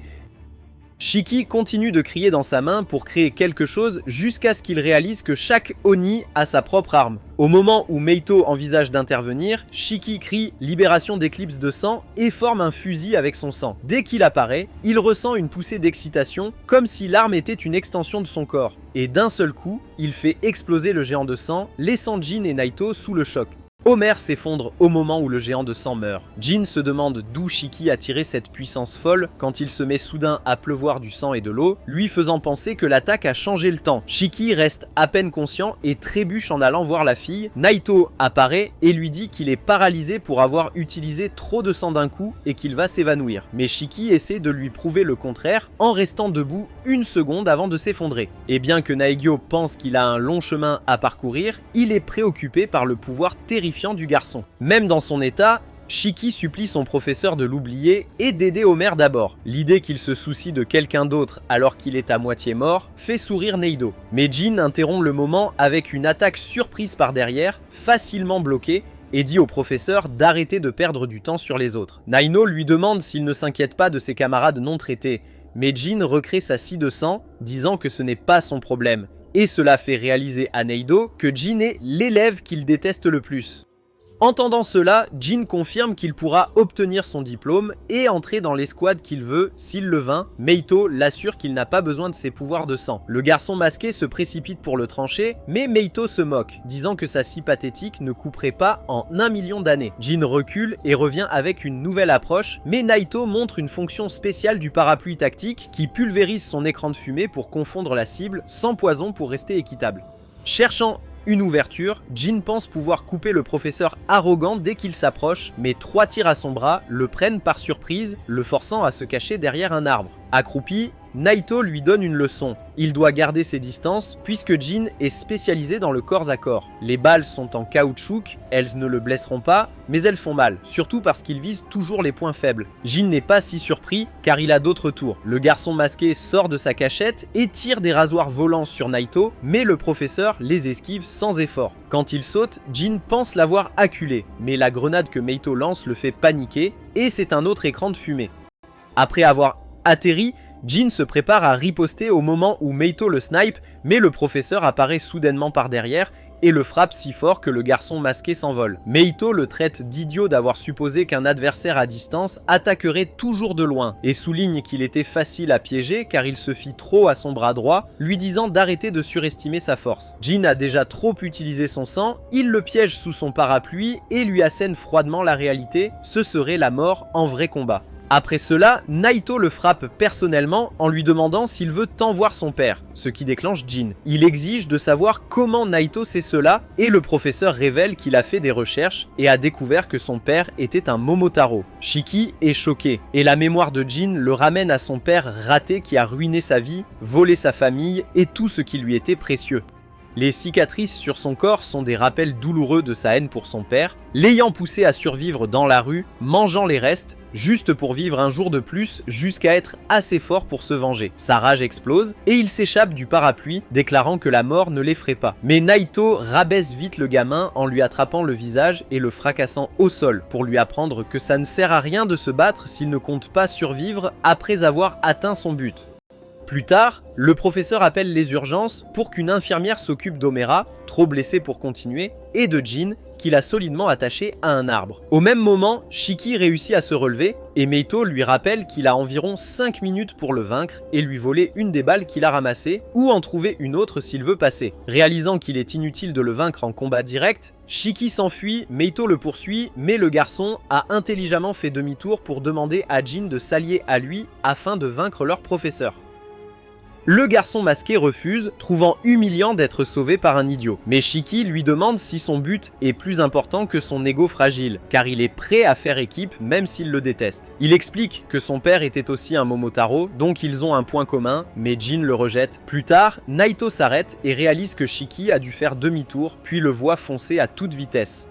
Shiki continue de crier dans sa main pour créer quelque chose jusqu'à ce qu'il réalise que chaque Oni a sa propre arme. Au moment où Meito envisage d'intervenir, Shiki crie « Libération d'éclipse de sang » et forme un fusil avec son sang. Dès qu'il apparaît, il ressent une poussée d'excitation, comme si l'arme était une extension de son corps. Et d'un seul coup, il fait exploser le géant de sang, laissant Jin et Naito sous le choc. Homer s'effondre au moment où le géant de sang meurt. Jin se demande d'où Shiki a tiré cette puissance folle quand il se met soudain à pleuvoir du sang et de l'eau, lui faisant penser que l'attaque a changé le temps. Shiki reste à peine conscient et trébuche en allant voir la fille. Naito apparaît et lui dit qu'il est paralysé pour avoir utilisé trop de sang d'un coup et qu'il va s'évanouir. Mais Shiki essaie de lui prouver le contraire en restant debout une seconde avant de s'effondrer. Et bien que Naegyo pense qu'il a un long chemin à parcourir, il est préoccupé par le pouvoir terrifiant du garçon. Même dans son état, Shiki supplie son professeur de l'oublier et d'aider Homer d'abord. L'idée qu'il se soucie de quelqu'un d'autre alors qu'il est à moitié mort fait sourire Neido. Mais Jin interrompt le moment avec une attaque surprise par derrière, facilement bloquée, et dit au professeur d'arrêter de perdre du temps sur les autres. Naino lui demande s'il ne s'inquiète pas de ses camarades non traités, mais Jin recrée sa scie de sang, disant que ce n'est pas son problème. Et cela fait réaliser à Neido que Jin est l'élève qu'il déteste le plus. Entendant cela, Jin confirme qu'il pourra obtenir son diplôme et entrer dans l'escouade qu'il veut s'il le vainc. Meito l'assure qu'il n'a pas besoin de ses pouvoirs de sang. Le garçon masqué se précipite pour le trancher, mais Meito se moque, disant que sa scie pathétique ne couperait pas en 1 million d'années. Jin recule et revient avec une nouvelle approche, mais Naito montre une fonction spéciale du parapluie tactique qui pulvérise son écran de fumée pour confondre la cible sans poison pour rester équitable. Cherchant une ouverture, Jin pense pouvoir couper le professeur arrogant dès qu'il s'approche, mais 3 tirs à son bras le prennent par surprise, le forçant à se cacher derrière un arbre. Accroupi, Naito lui donne une leçon. Il doit garder ses distances puisque Jin est spécialisé dans le corps à corps. Les balles sont en caoutchouc, elles ne le blesseront pas, mais elles font mal, surtout parce qu'il vise toujours les points faibles. Jin n'est pas si surpris car il a d'autres tours. Le garçon masqué sort de sa cachette et tire des rasoirs volants sur Naito, mais le professeur les esquive sans effort. Quand il saute, Jin pense l'avoir acculé, mais la grenade que Meito lance le fait paniquer et c'est un autre écran de fumée. Après avoir atterri, Jin se prépare à riposter au moment où Meito le snipe, mais le professeur apparaît soudainement par derrière et le frappe si fort que le garçon masqué s'envole. Meito le traite d'idiot d'avoir supposé qu'un adversaire à distance attaquerait toujours de loin et souligne qu'il était facile à piéger car il se fie trop à son bras droit, lui disant d'arrêter de surestimer sa force. Jin a déjà trop utilisé son sang, il le piège sous son parapluie et lui assène froidement la réalité, ce serait la mort en vrai combat. Après cela, Naito le frappe personnellement en lui demandant s'il veut tant voir son père, ce qui déclenche Jin. Il exige de savoir comment Naito sait cela et le professeur révèle qu'il a fait des recherches et a découvert que son père était un Momotaro. Shiki est choqué et la mémoire de Jin le ramène à son père raté qui a ruiné sa vie, volé sa famille et tout ce qui lui était précieux. Les cicatrices sur son corps sont des rappels douloureux de sa haine pour son père, l'ayant poussé à survivre dans la rue, mangeant les restes, juste pour vivre un jour de plus jusqu'à être assez fort pour se venger. Sa rage explose et il s'échappe du parapluie, déclarant que la mort ne l'effraie pas. Mais Naito rabaisse vite le gamin en lui attrapant le visage et le fracassant au sol pour lui apprendre que ça ne sert à rien de se battre s'il ne compte pas survivre après avoir atteint son but. Plus tard, le professeur appelle les urgences pour qu'une infirmière s'occupe d'Omera, trop blessé pour continuer, et de Jin, qu'il a solidement attaché à un arbre. Au même moment, Shiki réussit à se relever, et Meito lui rappelle qu'il a environ 5 minutes pour le vaincre et lui voler une des balles qu'il a ramassées, ou en trouver une autre s'il veut passer. Réalisant qu'il est inutile de le vaincre en combat direct, Shiki s'enfuit, Meito le poursuit, mais le garçon a intelligemment fait demi-tour pour demander à Jin de s'allier à lui afin de vaincre leur professeur. Le garçon masqué refuse, trouvant humiliant d'être sauvé par un idiot. Mais Shiki lui demande si son but est plus important que son ego fragile, car il est prêt à faire équipe même s'il le déteste. Il explique que son père était aussi un Momotaro, donc ils ont un point commun, mais Jin le rejette. Plus tard, Naito s'arrête et réalise que Shiki a dû faire demi-tour, puis le voit foncer à toute vitesse.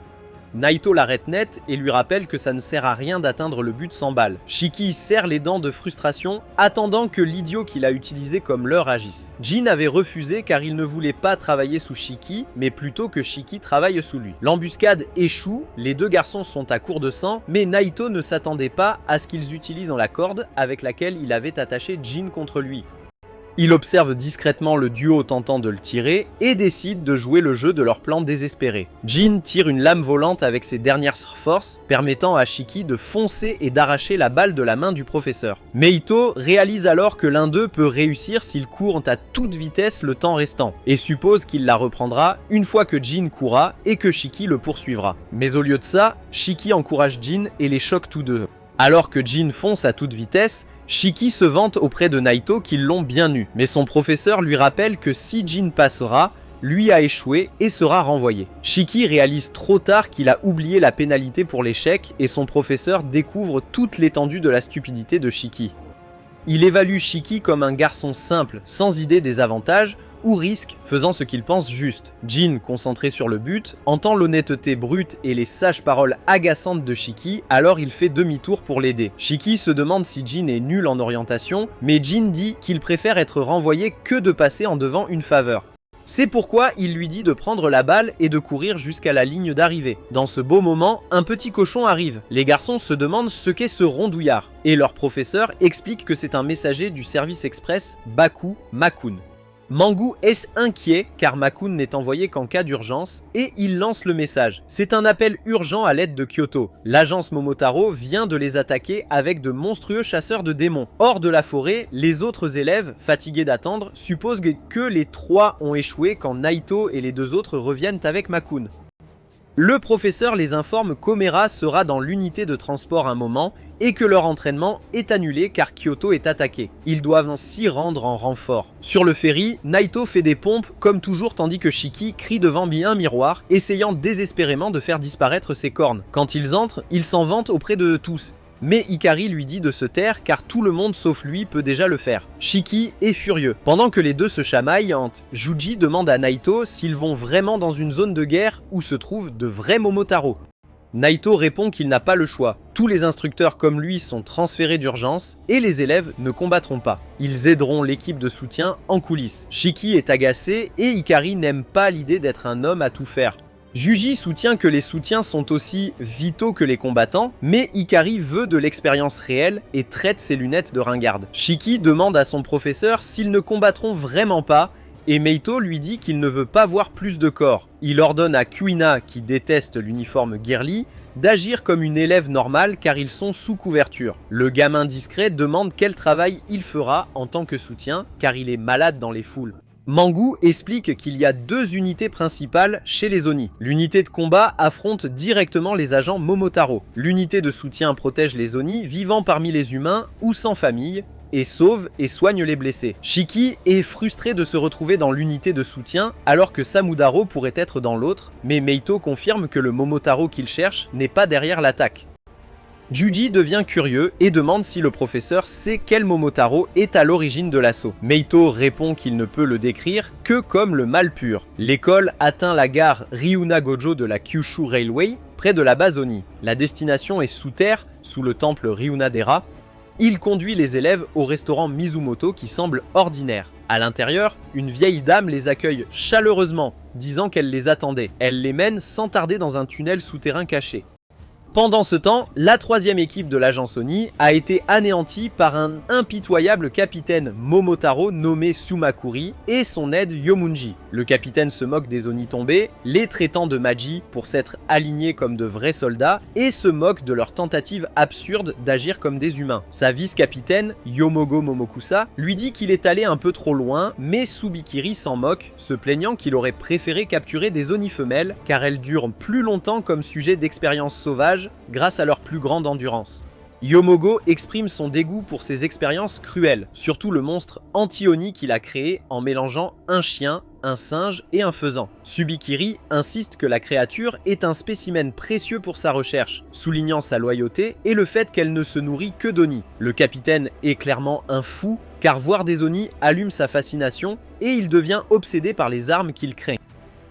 Naito l'arrête net et lui rappelle que ça ne sert à rien d'atteindre le but sans balle. Shiki serre les dents de frustration, attendant que l'idiot qu'il a utilisé comme leurre agisse. Jin avait refusé car il ne voulait pas travailler sous Shiki, mais plutôt que Shiki travaille sous lui. L'embuscade échoue, les deux garçons sont à court de sang, mais Naito ne s'attendait pas à ce qu'ils utilisent la corde avec laquelle il avait attaché Jin contre lui. Il observe discrètement le duo tentant de le tirer et décide de jouer le jeu de leur plan désespéré. Jin tire une lame volante avec ses dernières forces, permettant à Shiki de foncer et d'arracher la balle de la main du professeur. Meito réalise alors que l'un d'eux peut réussir s'ils courent à toute vitesse le temps restant, et suppose qu'il la reprendra une fois que Jin courra et que Shiki le poursuivra. Mais au lieu de ça, Shiki encourage Jin et les choque tous deux. Alors que Jin fonce à toute vitesse, Shiki se vante auprès de Naito qu'ils l'ont bien eu, mais son professeur lui rappelle que si Jin passera, lui a échoué et sera renvoyé. Shiki réalise trop tard qu'il a oublié la pénalité pour l'échec et son professeur découvre toute l'étendue de la stupidité de Shiki. Il évalue Shiki comme un garçon simple, sans idée des avantages, ou risque, faisant ce qu'il pense juste. Jin, concentré sur le but, entend l'honnêteté brute et les sages paroles agaçantes de Shiki, alors il fait demi-tour pour l'aider. Shiki se demande si Jin est nul en orientation, mais Jin dit qu'il préfère être renvoyé que de passer en devant une faveur. C'est pourquoi il lui dit de prendre la balle et de courir jusqu'à la ligne d'arrivée. Dans ce beau moment, un petit cochon arrive. Les garçons se demandent ce qu'est ce rondouillard, et leur professeur explique que c'est un messager du service express Baku Makun. Mangu est inquiet car Makun n'est envoyé qu'en cas d'urgence et il lance le message. C'est un appel urgent à l'aide de Kyoto. L'agence Momotaro vient de les attaquer avec de monstrueux chasseurs de démons. Hors de la forêt, les autres élèves, fatigués d'attendre, supposent que les 3 ont échoué quand Naito et les 2 autres reviennent avec Makun. Le professeur les informe qu'Omera sera dans l'unité de transport un moment et que leur entraînement est annulé car Kyoto est attaqué. Ils doivent s'y rendre en renfort. Sur le ferry, Naito fait des pompes comme toujours tandis que Shiki crie devant un miroir, essayant désespérément de faire disparaître ses cornes. Quand ils entrent, il s'en vante auprès de tous. Mais Ikari lui dit de se taire car tout le monde sauf lui peut déjà le faire. Shiki est furieux. Pendant que les deux se chamaillent, Juji demande à Naito s'ils vont vraiment dans une zone de guerre où se trouvent de vrais Momotaro. Naito répond qu'il n'a pas le choix. Tous les instructeurs comme lui sont transférés d'urgence et les élèves ne combattront pas. Ils aideront l'équipe de soutien en coulisses. Shiki est agacé et Ikari n'aime pas l'idée d'être un homme à tout faire. Juji soutient que les soutiens sont aussi vitaux que les combattants, mais Ikari veut de l'expérience réelle et traite ses lunettes de ringarde. Shiki demande à son professeur s'ils ne combattront vraiment pas, et Meito lui dit qu'il ne veut pas voir plus de corps. Il ordonne à Kuina, qui déteste l'uniforme girly, d'agir comme une élève normale car ils sont sous couverture. Le gamin discret demande quel travail il fera en tant que soutien car il est malade dans les foules. Mangu explique qu'il y a 2 unités principales chez les Oni. L'unité de combat affronte directement les agents Momotaro. L'unité de soutien protège les Oni vivant parmi les humains ou sans famille, et sauve et soigne les blessés. Shiki est frustré de se retrouver dans l'unité de soutien alors que Samudaro pourrait être dans l'autre, mais Meito confirme que le Momotaro qu'il cherche n'est pas derrière l'attaque. Juji devient curieux et demande si le professeur sait quel Momotaro est à l'origine de l'assaut. Meito répond qu'il ne peut le décrire que comme le mal pur. L'école atteint la gare Ryuna Gojo de la Kyushu Railway, près de la base Oni. La destination est sous terre, sous le temple Ryuna-dera. Il conduit les élèves au restaurant Mizumoto qui semble ordinaire. À l'intérieur, une vieille dame les accueille chaleureusement, disant qu'elle les attendait. Elle les mène sans tarder dans un tunnel souterrain caché. Pendant ce temps, la 3e équipe de l'agence Oni a été anéantie par un impitoyable capitaine Momotaro nommé Sumakuri et son aide Yomunji. Le capitaine se moque des Oni tombés, les traitant de Maji pour s'être alignés comme de vrais soldats et se moque de leur tentative absurde d'agir comme des humains. Sa vice-capitaine, Yomogo Momokusa, lui dit qu'il est allé un peu trop loin, mais Subikiri s'en moque, se plaignant qu'il aurait préféré capturer des Oni femelles car elles durent plus longtemps comme sujet d'expérience sauvage grâce à leur plus grande endurance. Yomogo exprime son dégoût pour ces expériences cruelles, surtout le monstre anti-Oni qu'il a créé en mélangeant un chien, un singe et un faisan. Subikiri insiste que la créature est un spécimen précieux pour sa recherche, soulignant sa loyauté et le fait qu'elle ne se nourrit que d'Oni. Le capitaine est clairement un fou, car voir des Oni allume sa fascination et il devient obsédé par les armes qu'il craint.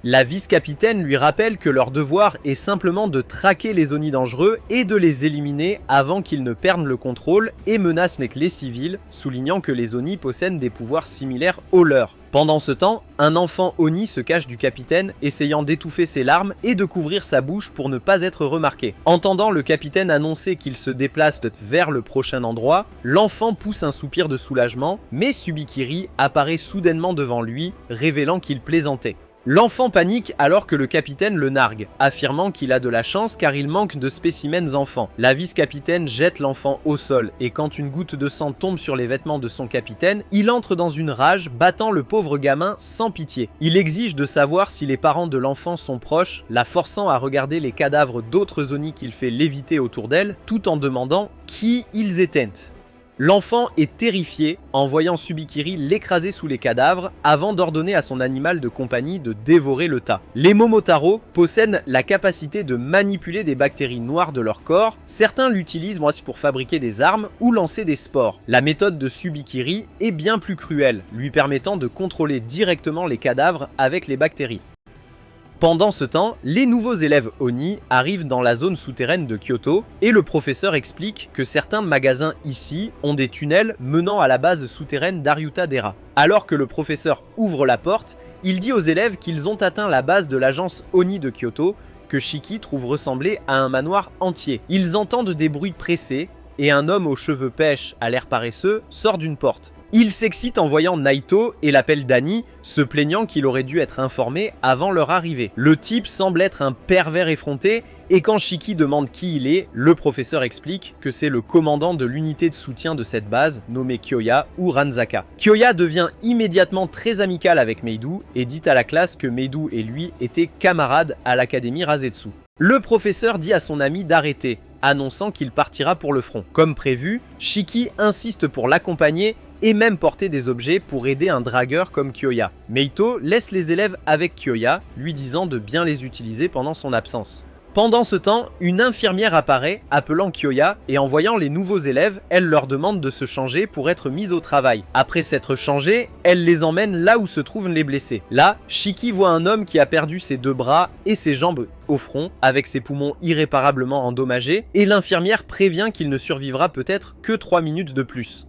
La vice-capitaine lui rappelle que leur devoir est simplement de traquer les Oni dangereux et de les éliminer avant qu'ils ne perdent le contrôle et menacent les civils, soulignant que les Oni possèdent des pouvoirs similaires aux leurs. Pendant ce temps, un enfant Oni se cache du capitaine, essayant d'étouffer ses larmes et de couvrir sa bouche pour ne pas être remarqué. Entendant le capitaine annoncer qu'il se déplace vers le prochain endroit, l'enfant pousse un soupir de soulagement, mais Subikiri apparaît soudainement devant lui, révélant qu'il plaisantait. L'enfant panique alors que le capitaine le nargue, affirmant qu'il a de la chance car il manque de spécimens enfants. La vice-capitaine jette l'enfant au sol et quand une goutte de sang tombe sur les vêtements de son capitaine, il entre dans une rage, battant le pauvre gamin sans pitié. Il exige de savoir si les parents de l'enfant sont proches, la forçant à regarder les cadavres d'autres Oni qu'il fait léviter autour d'elle, tout en demandant qui ils étaient. L'enfant est terrifié en voyant Subikiri l'écraser sous les cadavres avant d'ordonner à son animal de compagnie de dévorer le tas. Les Momotaro possèdent la capacité de manipuler des bactéries noires de leur corps. Certains l'utilisent pour fabriquer des armes ou lancer des spores. La méthode de Subikiri est bien plus cruelle, lui permettant de contrôler directement les cadavres avec les bactéries. Pendant ce temps, les nouveaux élèves Oni arrivent dans la zone souterraine de Kyoto et le professeur explique que certains magasins ici ont des tunnels menant à la base souterraine d'Aryuta-dera. Alors que le professeur ouvre la porte, il dit aux élèves qu'ils ont atteint la base de l'agence Oni de Kyoto que Shiki trouve ressembler à un manoir entier. Ils entendent des bruits pressés et un homme aux cheveux pêches à l'air paresseux sort d'une porte. Il s'excite en voyant Naito et l'appelle Danny, se plaignant qu'il aurait dû être informé avant leur arrivée. Le type semble être un pervers effronté et quand Shiki demande qui il est, le professeur explique que c'est le commandant de l'unité de soutien de cette base, nommé Kyoya ou Ranzaka. Kyoya devient immédiatement très amical avec Meidou et dit à la classe que Meidou et lui étaient camarades à l'académie Rasetsu. Le professeur dit à son ami d'arrêter, annonçant qu'il partira pour le front. Comme prévu, Shiki insiste pour l'accompagner et même porter des objets pour aider un dragueur comme Kyoya. Meito laisse les élèves avec Kyoya, lui disant de bien les utiliser pendant son absence. Pendant ce temps, une infirmière apparaît, appelant Kyoya, et en voyant les nouveaux élèves, elle leur demande de se changer pour être mis au travail. Après s'être changés, elle les emmène là où se trouvent les blessés. Là, Shiki voit un homme qui a perdu ses 2 bras et ses jambes au front, avec ses poumons irréparablement endommagés, et l'infirmière prévient qu'il ne survivra peut-être que 3 minutes de plus.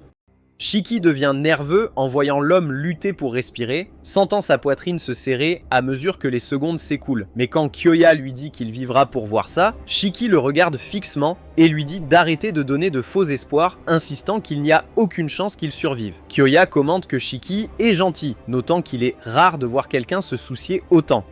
Shiki devient nerveux en voyant l'homme lutter pour respirer, sentant sa poitrine se serrer à mesure que les secondes s'écoulent. Mais quand Kyoya lui dit qu'il vivra pour voir ça, Shiki le regarde fixement et lui dit d'arrêter de donner de faux espoirs, insistant qu'il n'y a aucune chance qu'il survive. Kyoya commente que Shiki est gentil, notant qu'il est rare de voir quelqu'un se soucier autant.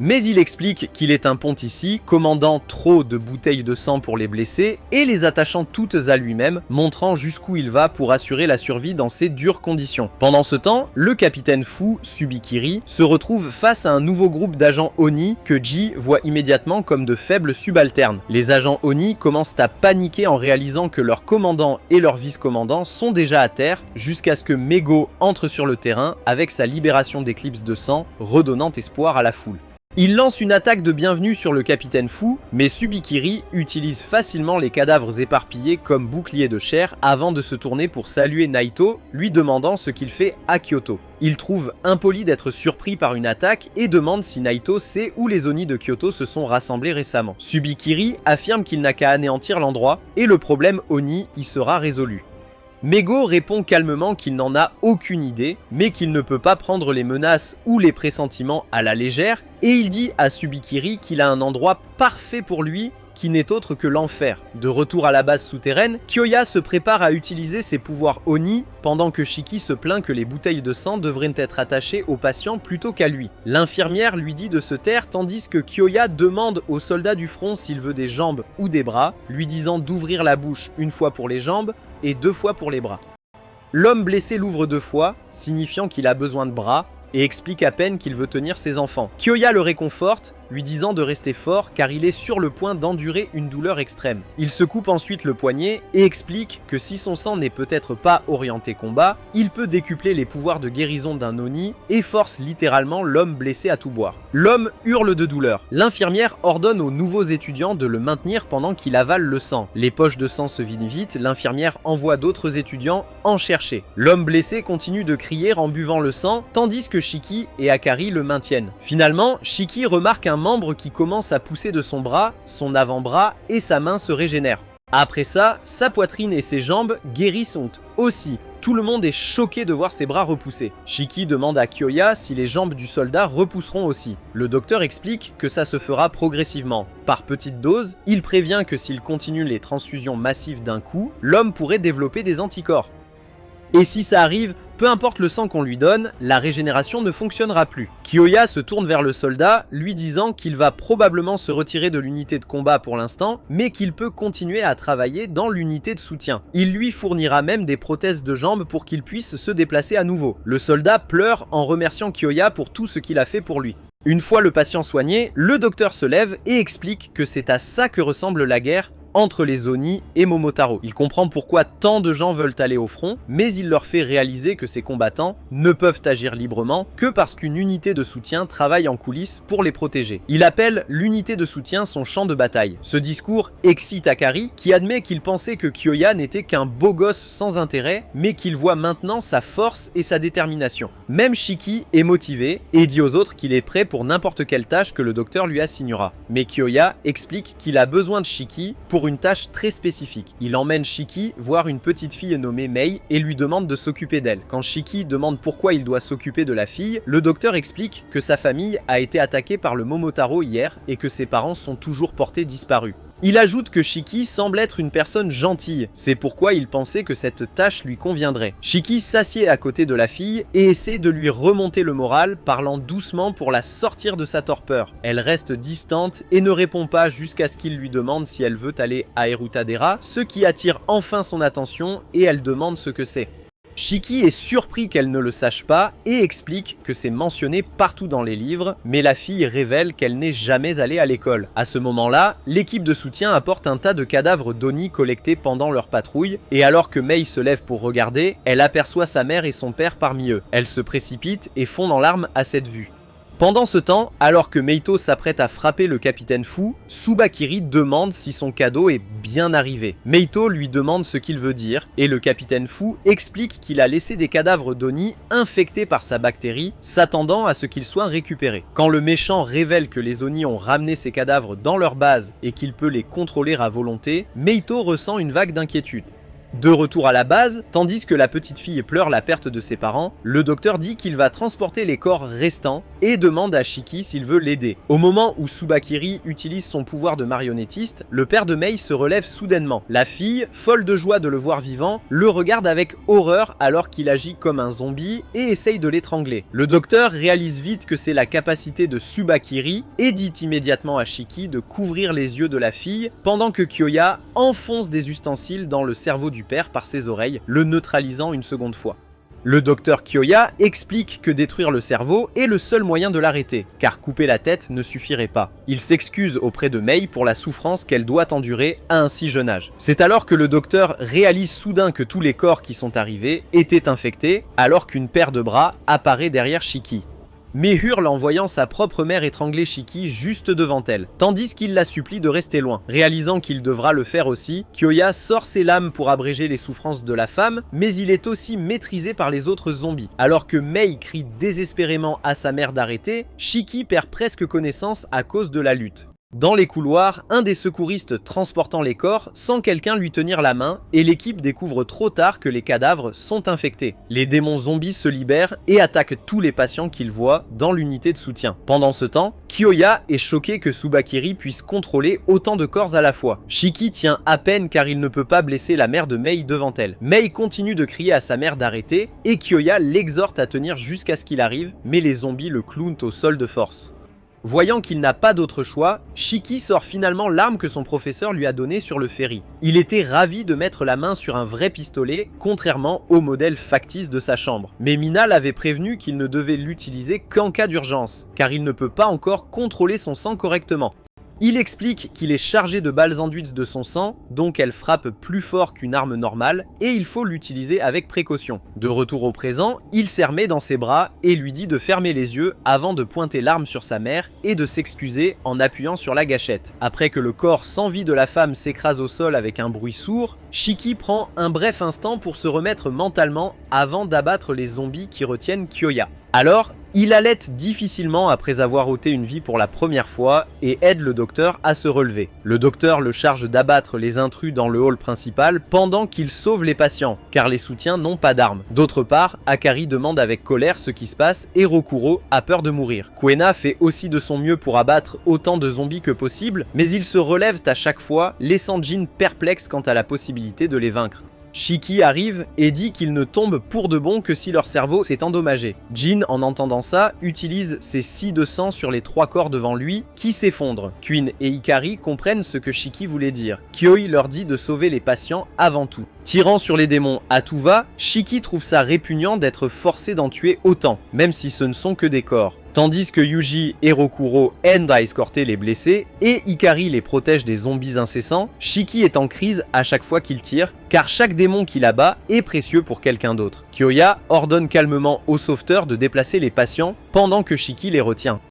Mais il explique qu'il est un pontici, commandant trop de bouteilles de sang pour les blessés et les attachant toutes à lui-même, montrant jusqu'où il va pour assurer la survie dans ces dures conditions. Pendant ce temps, le capitaine fou, Subikiri, se retrouve face à un nouveau groupe d'agents Oni que Ji voit immédiatement comme de faibles subalternes. Les agents Oni commencent à paniquer en réalisant que leur commandant et leur vice-commandant sont déjà à terre, jusqu'à ce que Mego entre sur le terrain avec sa libération d'éclipses de sang, redonnant espoir à la foule. Il lance une attaque de bienvenue sur le capitaine fou, mais Subikiri utilise facilement les cadavres éparpillés comme bouclier de chair avant de se tourner pour saluer Naito, lui demandant ce qu'il fait à Kyoto. Il trouve impoli d'être surpris par une attaque et demande si Naito sait où les Oni de Kyoto se sont rassemblés récemment. Subikiri affirme qu'il n'a qu'à anéantir l'endroit et le problème Oni y sera résolu. Mego répond calmement qu'il n'en a aucune idée, mais qu'il ne peut pas prendre les menaces ou les pressentiments à la légère, et il dit à Subikiri qu'il a un endroit parfait pour lui, qui n'est autre que l'enfer. De retour à la base souterraine, Kyoya se prépare à utiliser ses pouvoirs Oni, pendant que Shiki se plaint que les bouteilles de sang devraient être attachées au patient plutôt qu'à lui. L'infirmière lui dit de se taire tandis que Kyoya demande au soldat du front s'il veut des jambes ou des bras, lui disant d'ouvrir la bouche une fois pour les jambes et 2 fois pour les bras. L'homme blessé l'ouvre 2 fois, signifiant qu'il a besoin de bras, et explique à peine qu'il veut tenir ses enfants. Kyoya le réconforte, lui disant de rester fort car il est sur le point d'endurer une douleur extrême. Il se coupe ensuite le poignet et explique que si son sang n'est peut-être pas orienté combat, il peut décupler les pouvoirs de guérison d'un Oni et force littéralement l'homme blessé à tout boire. L'homme hurle de douleur. L'infirmière ordonne aux nouveaux étudiants de le maintenir pendant qu'il avale le sang. Les poches de sang se vident vite, l'infirmière envoie d'autres étudiants en chercher. L'homme blessé continue de crier en buvant le sang, tandis que Shiki et Akari le maintiennent. Finalement, Shiki remarque un membre qui commence à pousser de son bras, son avant-bras et sa main se régénèrent. Après ça, sa poitrine et ses jambes guérissent aussi. Tout le monde est choqué de voir ses bras repousser. Shiki demande à Kyoya si les jambes du soldat repousseront aussi. Le docteur explique que ça se fera progressivement. Par petites doses, il prévient que s'il continue les transfusions massives d'un coup, l'homme pourrait développer des anticorps. Et si ça arrive, peu importe le sang qu'on lui donne, la régénération ne fonctionnera plus. Kyoya se tourne vers le soldat, lui disant qu'il va probablement se retirer de l'unité de combat pour l'instant, mais qu'il peut continuer à travailler dans l'unité de soutien. Il lui fournira même des prothèses de jambes pour qu'il puisse se déplacer à nouveau. Le soldat pleure en remerciant Kyoya pour tout ce qu'il a fait pour lui. Une fois le patient soigné, le docteur se lève et explique que c'est à ça que ressemble la guerre, entre les Oni et Momotaro. Il comprend pourquoi tant de gens veulent aller au front, mais il leur fait réaliser que ces combattants ne peuvent agir librement que parce qu'une unité de soutien travaille en coulisses pour les protéger. Il appelle l'unité de soutien son champ de bataille. Ce discours excite Akari, qui admet qu'il pensait que Kyoya n'était qu'un beau gosse sans intérêt, mais qu'il voit maintenant sa force et sa détermination. Même Shiki est motivé et dit aux autres qu'il est prêt pour n'importe quelle tâche que le docteur lui assignera. Mais Kyoya explique qu'il a besoin de Shiki pour une tâche très spécifique. Il emmène Shiki voir une petite fille nommée Mei et lui demande de s'occuper d'elle. Quand Shiki demande pourquoi il doit s'occuper de la fille, le docteur explique que sa famille a été attaquée par le Momotaro hier et que ses parents sont toujours portés disparus. Il ajoute que Shiki semble être une personne gentille, c'est pourquoi il pensait que cette tâche lui conviendrait. Shiki s'assied à côté de la fille et essaie de lui remonter le moral, parlant doucement pour la sortir de sa torpeur. Elle reste distante et ne répond pas jusqu'à ce qu'il lui demande si elle veut aller à Erutadera, ce qui attire enfin son attention et elle demande ce que c'est. Shiki est surpris qu'elle ne le sache pas et explique que c'est mentionné partout dans les livres, mais la fille révèle qu'elle n'est jamais allée à l'école. À ce moment-là, l'équipe de soutien apporte un tas de cadavres d'Oni collectés pendant leur patrouille, et alors que Mei se lève pour regarder, elle aperçoit sa mère et son père parmi eux. Elle se précipite et fond en larmes à cette vue. Pendant ce temps, alors que Meito s'apprête à frapper le capitaine Fu, Tsubakiri demande si son cadeau est bien arrivé. Meito lui demande ce qu'il veut dire, et le capitaine Fu explique qu'il a laissé des cadavres d'Oni infectés par sa bactérie, s'attendant à ce qu'ils soient récupérés. Quand le méchant révèle que les Oni ont ramené ces cadavres dans leur base et qu'il peut les contrôler à volonté, Meito ressent une vague d'inquiétude. De retour à la base, tandis que la petite fille pleure la perte de ses parents, le docteur dit qu'il va transporter les corps restants et demande à Shiki s'il veut l'aider. Au moment où Tsubakiri utilise son pouvoir de marionnettiste, le père de Mei se relève soudainement. La fille, folle de joie de le voir vivant, le regarde avec horreur alors qu'il agit comme un zombie et essaye de l'étrangler. Le docteur réalise vite que c'est la capacité de Tsubakiri et dit immédiatement à Shiki de couvrir les yeux de la fille pendant que Kyoya enfonce des ustensiles dans le cerveau du père par ses oreilles, le neutralisant une seconde fois. Le docteur Kyoya explique que détruire le cerveau est le seul moyen de l'arrêter, car couper la tête ne suffirait pas. Il s'excuse auprès de Mei pour la souffrance qu'elle doit endurer à un si jeune âge. C'est alors que le docteur réalise soudain que tous les corps qui sont arrivés étaient infectés, alors qu'une paire de bras apparaît derrière Shiki. Mais hurle en voyant sa propre mère étrangler Shiki juste devant elle, tandis qu'il la supplie de rester loin. Réalisant qu'il devra le faire aussi, Kyoya sort ses lames pour abréger les souffrances de la femme, mais il est aussi maîtrisé par les autres zombies. Alors que Mei crie désespérément à sa mère d'arrêter, Shiki perd presque connaissance à cause de la lutte. Dans les couloirs, un des secouristes transportant les corps sent quelqu'un lui tenir la main et l'équipe découvre trop tard que les cadavres sont infectés. Les démons zombies se libèrent et attaquent tous les patients qu'ils voient dans l'unité de soutien. Pendant ce temps, Kyoya est choqué que Tsubakiri puisse contrôler autant de corps à la fois. Shiki tient à peine car il ne peut pas blesser la mère de Mei devant elle. Mei continue de crier à sa mère d'arrêter et Kyoya l'exhorte à tenir jusqu'à ce qu'il arrive, mais les zombies le clouent au sol de force. Voyant qu'il n'a pas d'autre choix, Shiki sort finalement l'arme que son professeur lui a donnée sur le ferry. Il était ravi de mettre la main sur un vrai pistolet, contrairement au modèle factice de sa chambre. Mais Mina l'avait prévenu qu'il ne devait l'utiliser qu'en cas d'urgence, car il ne peut pas encore contrôler son sang correctement. Il explique qu'il est chargé de balles enduites de son sang, donc elles frappent plus fort qu'une arme normale, et il faut l'utiliser avec précaution. De retour au présent, il serre Mei dans ses bras et lui dit de fermer les yeux avant de pointer l'arme sur sa mère et de s'excuser en appuyant sur la gâchette. Après que le corps sans vie de la femme s'écrase au sol avec un bruit sourd, Shiki prend un bref instant pour se remettre mentalement avant d'abattre les zombies qui retiennent Kyoya. Alors, il allaite difficilement après avoir ôté une vie pour la première fois et aide le docteur à se relever. Le docteur le charge d'abattre les intrus dans le hall principal pendant qu'il sauve les patients, car les soutiens n'ont pas d'armes. D'autre part, Akari demande avec colère ce qui se passe et Rokuro a peur de mourir. Kuena fait aussi de son mieux pour abattre autant de zombies que possible, mais ils se relèvent à chaque fois, laissant Jin perplexe quant à la possibilité de les vaincre. Shiki arrive et dit qu'ils ne tombent pour de bon que si leur cerveau s'est endommagé. Jin, en entendant ça, utilise ses scies de sang sur les 3 corps devant lui, qui s'effondrent. Queen et Ikari comprennent ce que Shiki voulait dire. Kyoi leur dit de sauver les patients avant tout. Tirant sur les démons à tout va, Shiki trouve ça répugnant d'être forcé d'en tuer autant, même si ce ne sont que des corps. Tandis que Yuji et Rokuro aident à escorter les blessés et Ikari les protège des zombies incessants, Shiki est en crise à chaque fois qu'il tire, car chaque démon qu'il abat est précieux pour quelqu'un d'autre. Kyoya ordonne calmement au sauveteur de déplacer les patients pendant que Shiki les retient.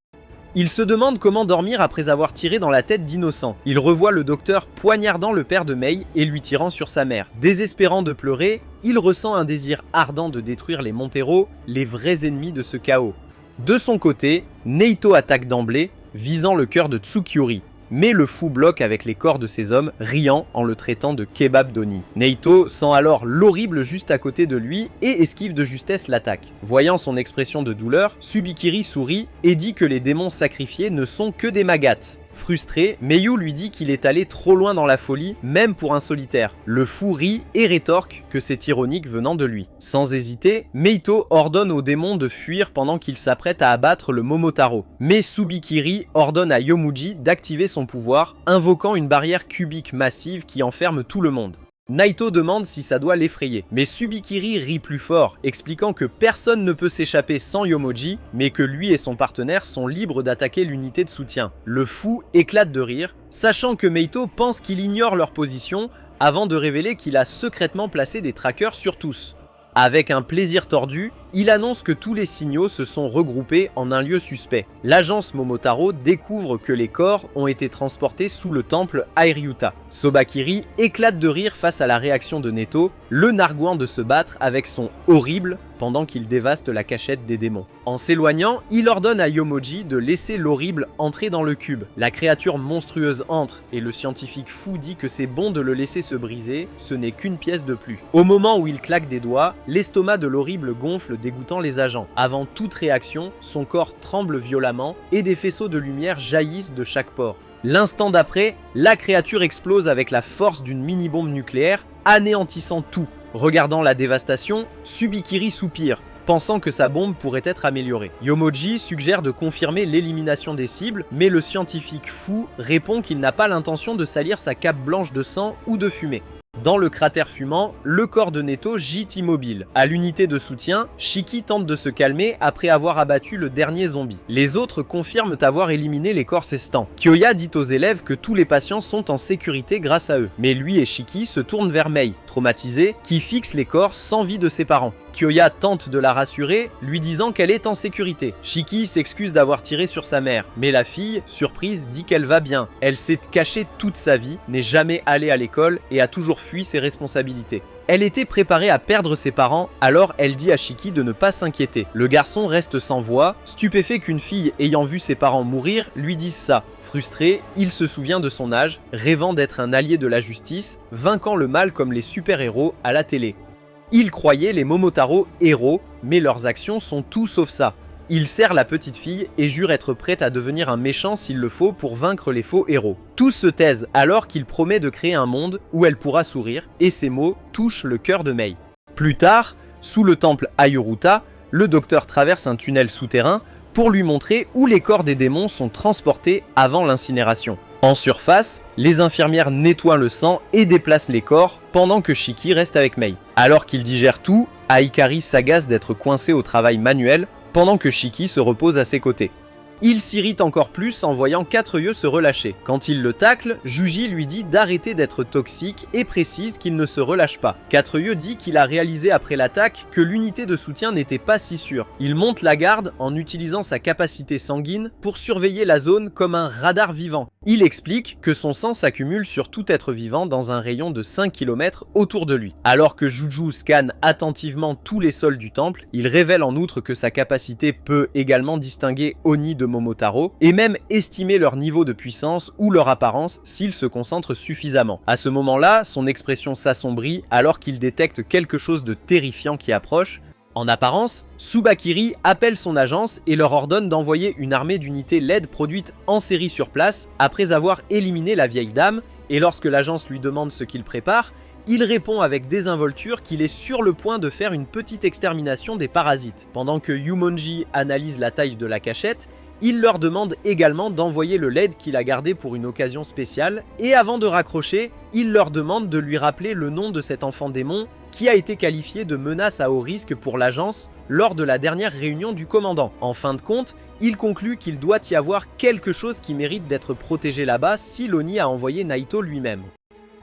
Il se demande comment dormir après avoir tiré dans la tête d'innocents. Il revoit le docteur poignardant le père de Mei et lui tirant sur sa mère. Désespérant de pleurer, il ressent un désir ardent de détruire les Montero, les vrais ennemis de ce chaos. De son côté, Neito attaque d'emblée, visant le cœur de Tsukyuri. Mais le fou bloque avec les corps de ses hommes, riant en le traitant de kebab d'Oni. Neito sent alors l'horrible juste à côté de lui et esquive de justesse l'attaque. Voyant son expression de douleur, Tsubikiri sourit et dit que les démons sacrifiés ne sont que des magates. Frustré, Meiyu lui dit qu'il est allé trop loin dans la folie, même pour un solitaire. Le fou rit et rétorque que c'est ironique venant de lui. Sans hésiter, Meito ordonne aux démons de fuir pendant qu'il s'apprête à abattre le Momotaro. Mais Tsubikiri ordonne à Yomuji d'activer son pouvoir, invoquant une barrière cubique massive qui enferme tout le monde. Naito demande si ça doit l'effrayer, mais Tsubikiri rit plus fort, expliquant que personne ne peut s'échapper sans Yomoji, mais que lui et son partenaire sont libres d'attaquer l'unité de soutien. Le fou éclate de rire, sachant que Meito pense qu'il ignore leur position, avant de révéler qu'il a secrètement placé des trackers sur tous. Avec un plaisir tordu, il annonce que tous les signaux se sont regroupés en un lieu suspect. L'agence Momotaro découvre que les corps ont été transportés sous le temple Airyuta. Sobakiri éclate de rire face à la réaction de Neto, le narguant de se battre avec son horrible pendant qu'il dévaste la cachette des démons. En s'éloignant, il ordonne à Yomoji de laisser l'horrible entrer dans le cube. La créature monstrueuse entre et le scientifique fou dit que c'est bon de le laisser se briser, ce n'est qu'une pièce de plus. Au moment où il claque des doigts, l'estomac de l'horrible gonfle, dégoûtant les agents. Avant toute réaction, son corps tremble violemment et des faisceaux de lumière jaillissent de chaque pore. L'instant d'après, la créature explose avec la force d'une mini-bombe nucléaire, anéantissant tout. Regardant la dévastation, Tsubikiri soupire, pensant que sa bombe pourrait être améliorée. Yomoji suggère de confirmer l'élimination des cibles, mais le scientifique fou répond qu'il n'a pas l'intention de salir sa cape blanche de sang ou de fumée. Dans le cratère fumant, le corps de Neto gît immobile. À l'unité de soutien, Shiki tente de se calmer après avoir abattu le dernier zombie. Les autres confirment avoir éliminé les corps cestants. Kyoya dit aux élèves que tous les patients sont en sécurité grâce à eux. Mais lui et Shiki se tournent vers Mei, traumatisé, qui fixe les corps sans vie de ses parents. Kyoya tente de la rassurer, lui disant qu'elle est en sécurité. Shiki s'excuse d'avoir tiré sur sa mère, mais la fille, surprise, dit qu'elle va bien. Elle s'est cachée toute sa vie, n'est jamais allée à l'école et a toujours fui ses responsabilités. Elle était préparée à perdre ses parents, alors elle dit à Shiki de ne pas s'inquiéter. Le garçon reste sans voix, stupéfait qu'une fille ayant vu ses parents mourir lui dise ça. Frustré, il se souvient de son âge, rêvant d'être un allié de la justice, vainquant le mal comme les super-héros à la télé. Il croyait les Momotaro héros, mais leurs actions sont tout sauf ça. Il serre la petite fille et jure être prêt à devenir un méchant s'il le faut pour vaincre les faux héros. Tous se taisent alors qu'il promet de créer un monde où elle pourra sourire, et ces mots touchent le cœur de Mei. Plus tard, sous le temple Ayuruta, le docteur traverse un tunnel souterrain pour lui montrer où les corps des démons sont transportés avant l'incinération. En surface, les infirmières nettoient le sang et déplacent les corps pendant que Shiki reste avec Mei. Alors qu'il digère tout, Aikari s'agace d'être coincé au travail manuel pendant que Shiki se repose à ses côtés. Il s'irrite encore plus en voyant 4 yeux se relâcher. Quand il le tacle, Juji lui dit d'arrêter d'être toxique et précise qu'il ne se relâche pas. 4 yeux dit qu'il a réalisé après l'attaque que l'unité de soutien n'était pas si sûre. Il monte la garde en utilisant sa capacité sanguine pour surveiller la zone comme un radar vivant. Il explique que son sang s'accumule sur tout être vivant dans un rayon de 5 km autour de lui. Alors que Juju scanne attentivement tous les sols du temple, il révèle en outre que sa capacité peut également distinguer Oni de Momotaro et même estimer leur niveau de puissance ou leur apparence s'il se concentre suffisamment. À ce moment-là, son expression s'assombrit alors qu'il détecte quelque chose de terrifiant qui approche. En apparence, Tsubakiri appelle son agence et leur ordonne d'envoyer une armée d'unités LED produites en série sur place après avoir éliminé la vieille dame, et lorsque l'agence lui demande ce qu'il prépare, il répond avec désinvolture qu'il est sur le point de faire une petite extermination des parasites. Pendant que Yumonji analyse la taille de la cachette, il leur demande également d'envoyer le LED qu'il a gardé pour une occasion spéciale, et avant de raccrocher, il leur demande de lui rappeler le nom de cet enfant démon qui a été qualifié de menace à haut risque pour l'agence lors de la dernière réunion du commandant. En fin de compte, il conclut qu'il doit y avoir quelque chose qui mérite d'être protégé là-bas si l'Oni a envoyé Naito lui-même.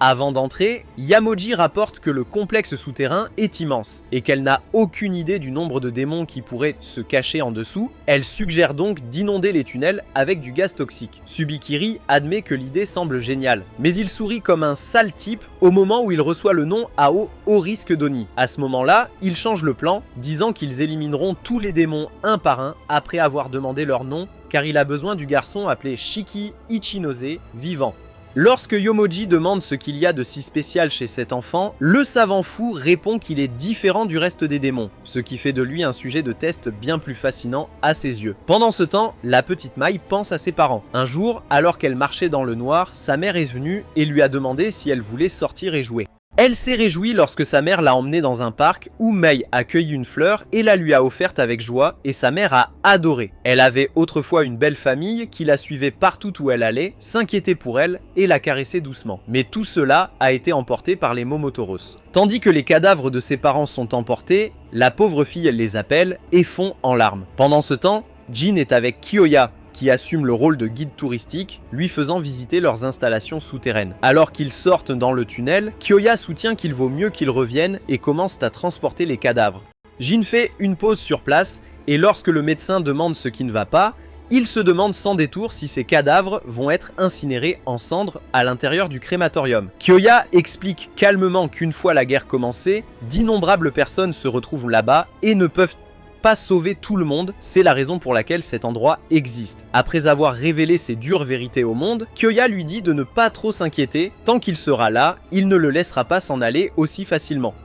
Avant d'entrer, Yamoji rapporte que le complexe souterrain est immense et qu'elle n'a aucune idée du nombre de démons qui pourraient se cacher en dessous. Elle suggère donc d'inonder les tunnels avec du gaz toxique. Tsubikiri admet que l'idée semble géniale, mais il sourit comme un sale type au moment où il reçoit le nom à haut risque d'Oni. À ce moment-là, il change le plan, disant qu'ils élimineront tous les démons un par un après avoir demandé leur nom, car il a besoin du garçon appelé Shiki Ichinose vivant. Lorsque Yomoji demande ce qu'il y a de si spécial chez cet enfant, le savant fou répond qu'il est différent du reste des démons, ce qui fait de lui un sujet de test bien plus fascinant à ses yeux. Pendant ce temps, la petite Mai pense à ses parents. Un jour, alors qu'elle marchait dans le noir, sa mère est venue et lui a demandé si elle voulait sortir et jouer. Elle s'est réjouie lorsque sa mère l'a emmenée dans un parc où Mei a cueilli une fleur et la lui a offerte avec joie et sa mère a adoré. Elle avait autrefois une belle famille qui la suivait partout où elle allait, s'inquiétait pour elle et la caressait doucement. Mais tout cela a été emporté par les Momotoros. Tandis que les cadavres de ses parents sont emportés, la pauvre fille les appelle et fond en larmes. Pendant ce temps, Jin est avec Kyoya, qui assume le rôle de guide touristique, lui faisant visiter leurs installations souterraines. Alors qu'ils sortent dans le tunnel, Kyoya soutient qu'il vaut mieux qu'ils reviennent et commencent à transporter les cadavres. Jin fait une pause sur place et lorsque le médecin demande ce qui ne va pas, il se demande sans détour si ces cadavres vont être incinérés en cendres à l'intérieur du crématorium. Kyoya explique calmement qu'une fois la guerre commencée, d'innombrables personnes se retrouvent là-bas et ne peuvent pas sauver tout le monde, c'est la raison pour laquelle cet endroit existe. Après avoir révélé ces dures vérités au monde, Kyoya lui dit de ne pas trop s'inquiéter, tant qu'il sera là, il ne le laissera pas s'en aller aussi facilement.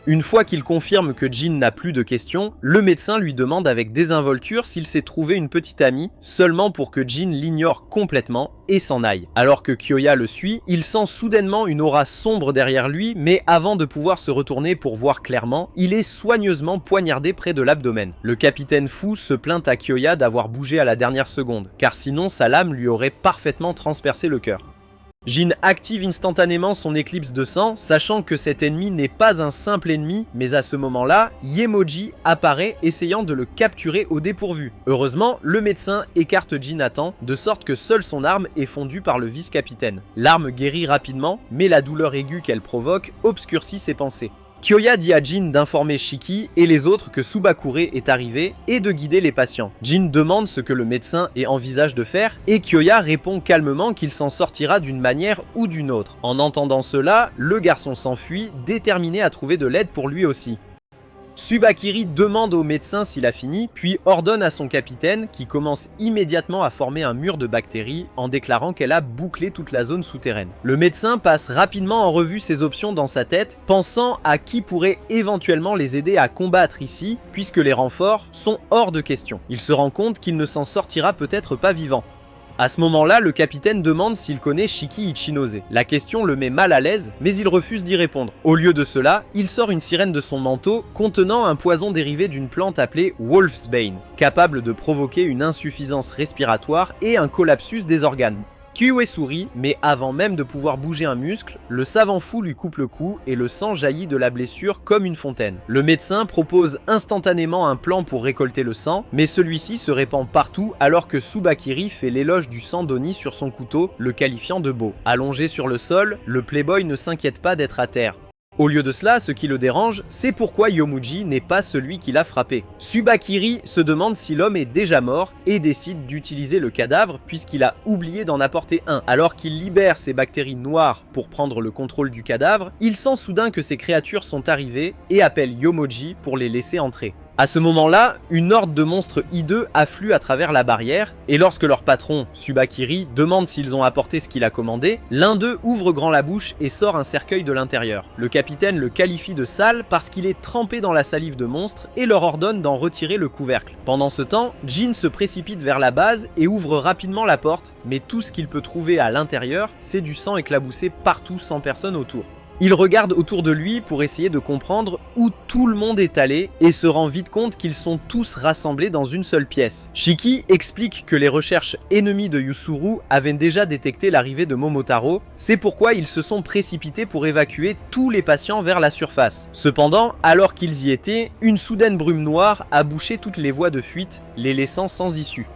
Une fois qu'il confirme que Jin n'a plus de questions, le médecin lui demande avec désinvolture s'il s'est trouvé une petite amie, seulement pour que Jin l'ignore complètement et s'en aille. Alors que Kyoya le suit, il sent soudainement une aura sombre derrière lui, mais avant de pouvoir se retourner pour voir clairement, il est soigneusement poignardé près de l'abdomen. Le capitaine fou se plaint à Kyoya d'avoir bougé à la dernière seconde, car sinon sa lame lui aurait parfaitement transpercé le cœur. Jin active instantanément son éclipse de sang, sachant que cet ennemi n'est pas un simple ennemi, mais à ce moment-là, Yamoji apparaît essayant de le capturer au dépourvu. Heureusement, le médecin écarte Jin à temps, de sorte que seule son arme est fondue par le vice-capitaine. L'arme guérit rapidement, mais la douleur aiguë qu'elle provoque obscurcit ses pensées. Kyoya dit à Jin d'informer Shiki et les autres que Tsubakure est arrivé et de guider les patients. Jin demande ce que le médecin envisage de faire et Kyoya répond calmement qu'il s'en sortira d'une manière ou d'une autre. En entendant cela, le garçon s'enfuit, déterminé à trouver de l'aide pour lui aussi. Tsubakiri demande au médecin s'il a fini, puis ordonne à son capitaine, qui commence immédiatement à former un mur de bactéries en déclarant qu'elle a bouclé toute la zone souterraine. Le médecin passe rapidement en revue ses options dans sa tête, pensant à qui pourrait éventuellement les aider à combattre ici, puisque les renforts sont hors de question. Il se rend compte qu'il ne s'en sortira peut-être pas vivant. À ce moment-là, le capitaine demande s'il connaît Shiki Ichinose. La question le met mal à l'aise, mais il refuse d'y répondre. Au lieu de cela, il sort une sirène de son manteau contenant un poison dérivé d'une plante appelée Wolfsbane, capable de provoquer une insuffisance respiratoire et un collapsus des organes. Kyue sourit, mais avant même de pouvoir bouger un muscle, le savant fou lui coupe le cou et le sang jaillit de la blessure comme une fontaine. Le médecin propose instantanément un plan pour récolter le sang, mais celui-ci se répand partout alors que Tsubakiri fait l'éloge du sang d'Oni sur son couteau, le qualifiant de beau. Allongé sur le sol, le playboy ne s'inquiète pas d'être à terre. Au lieu de cela, ce qui le dérange, c'est pourquoi Yomuji n'est pas celui qui l'a frappé. Tsubakiri se demande si l'homme est déjà mort et décide d'utiliser le cadavre puisqu'il a oublié d'en apporter un. Alors qu'il libère ses bactéries noires pour prendre le contrôle du cadavre, il sent soudain que ces créatures sont arrivées et appelle Yomoji pour les laisser entrer. À ce moment-là, une horde de monstres hideux afflue à travers la barrière, et lorsque leur patron, Tsubakiri, demande s'ils ont apporté ce qu'il a commandé, l'un d'eux ouvre grand la bouche et sort un cercueil de l'intérieur. Le capitaine le qualifie de sale parce qu'il est trempé dans la salive de monstres et leur ordonne d'en retirer le couvercle. Pendant ce temps, Jin se précipite vers la base et ouvre rapidement la porte, mais tout ce qu'il peut trouver à l'intérieur, c'est du sang éclaboussé partout sans personne autour. Il regarde autour de lui pour essayer de comprendre où tout le monde est allé et se rend vite compte qu'ils sont tous rassemblés dans une seule pièce. Shiki explique que les recherches ennemies de Yusuru avaient déjà détecté l'arrivée de Momotaro, c'est pourquoi ils se sont précipités pour évacuer tous les patients vers la surface. Cependant, alors qu'ils y étaient, une soudaine brume noire a bouché toutes les voies de fuite, les laissant sans issue.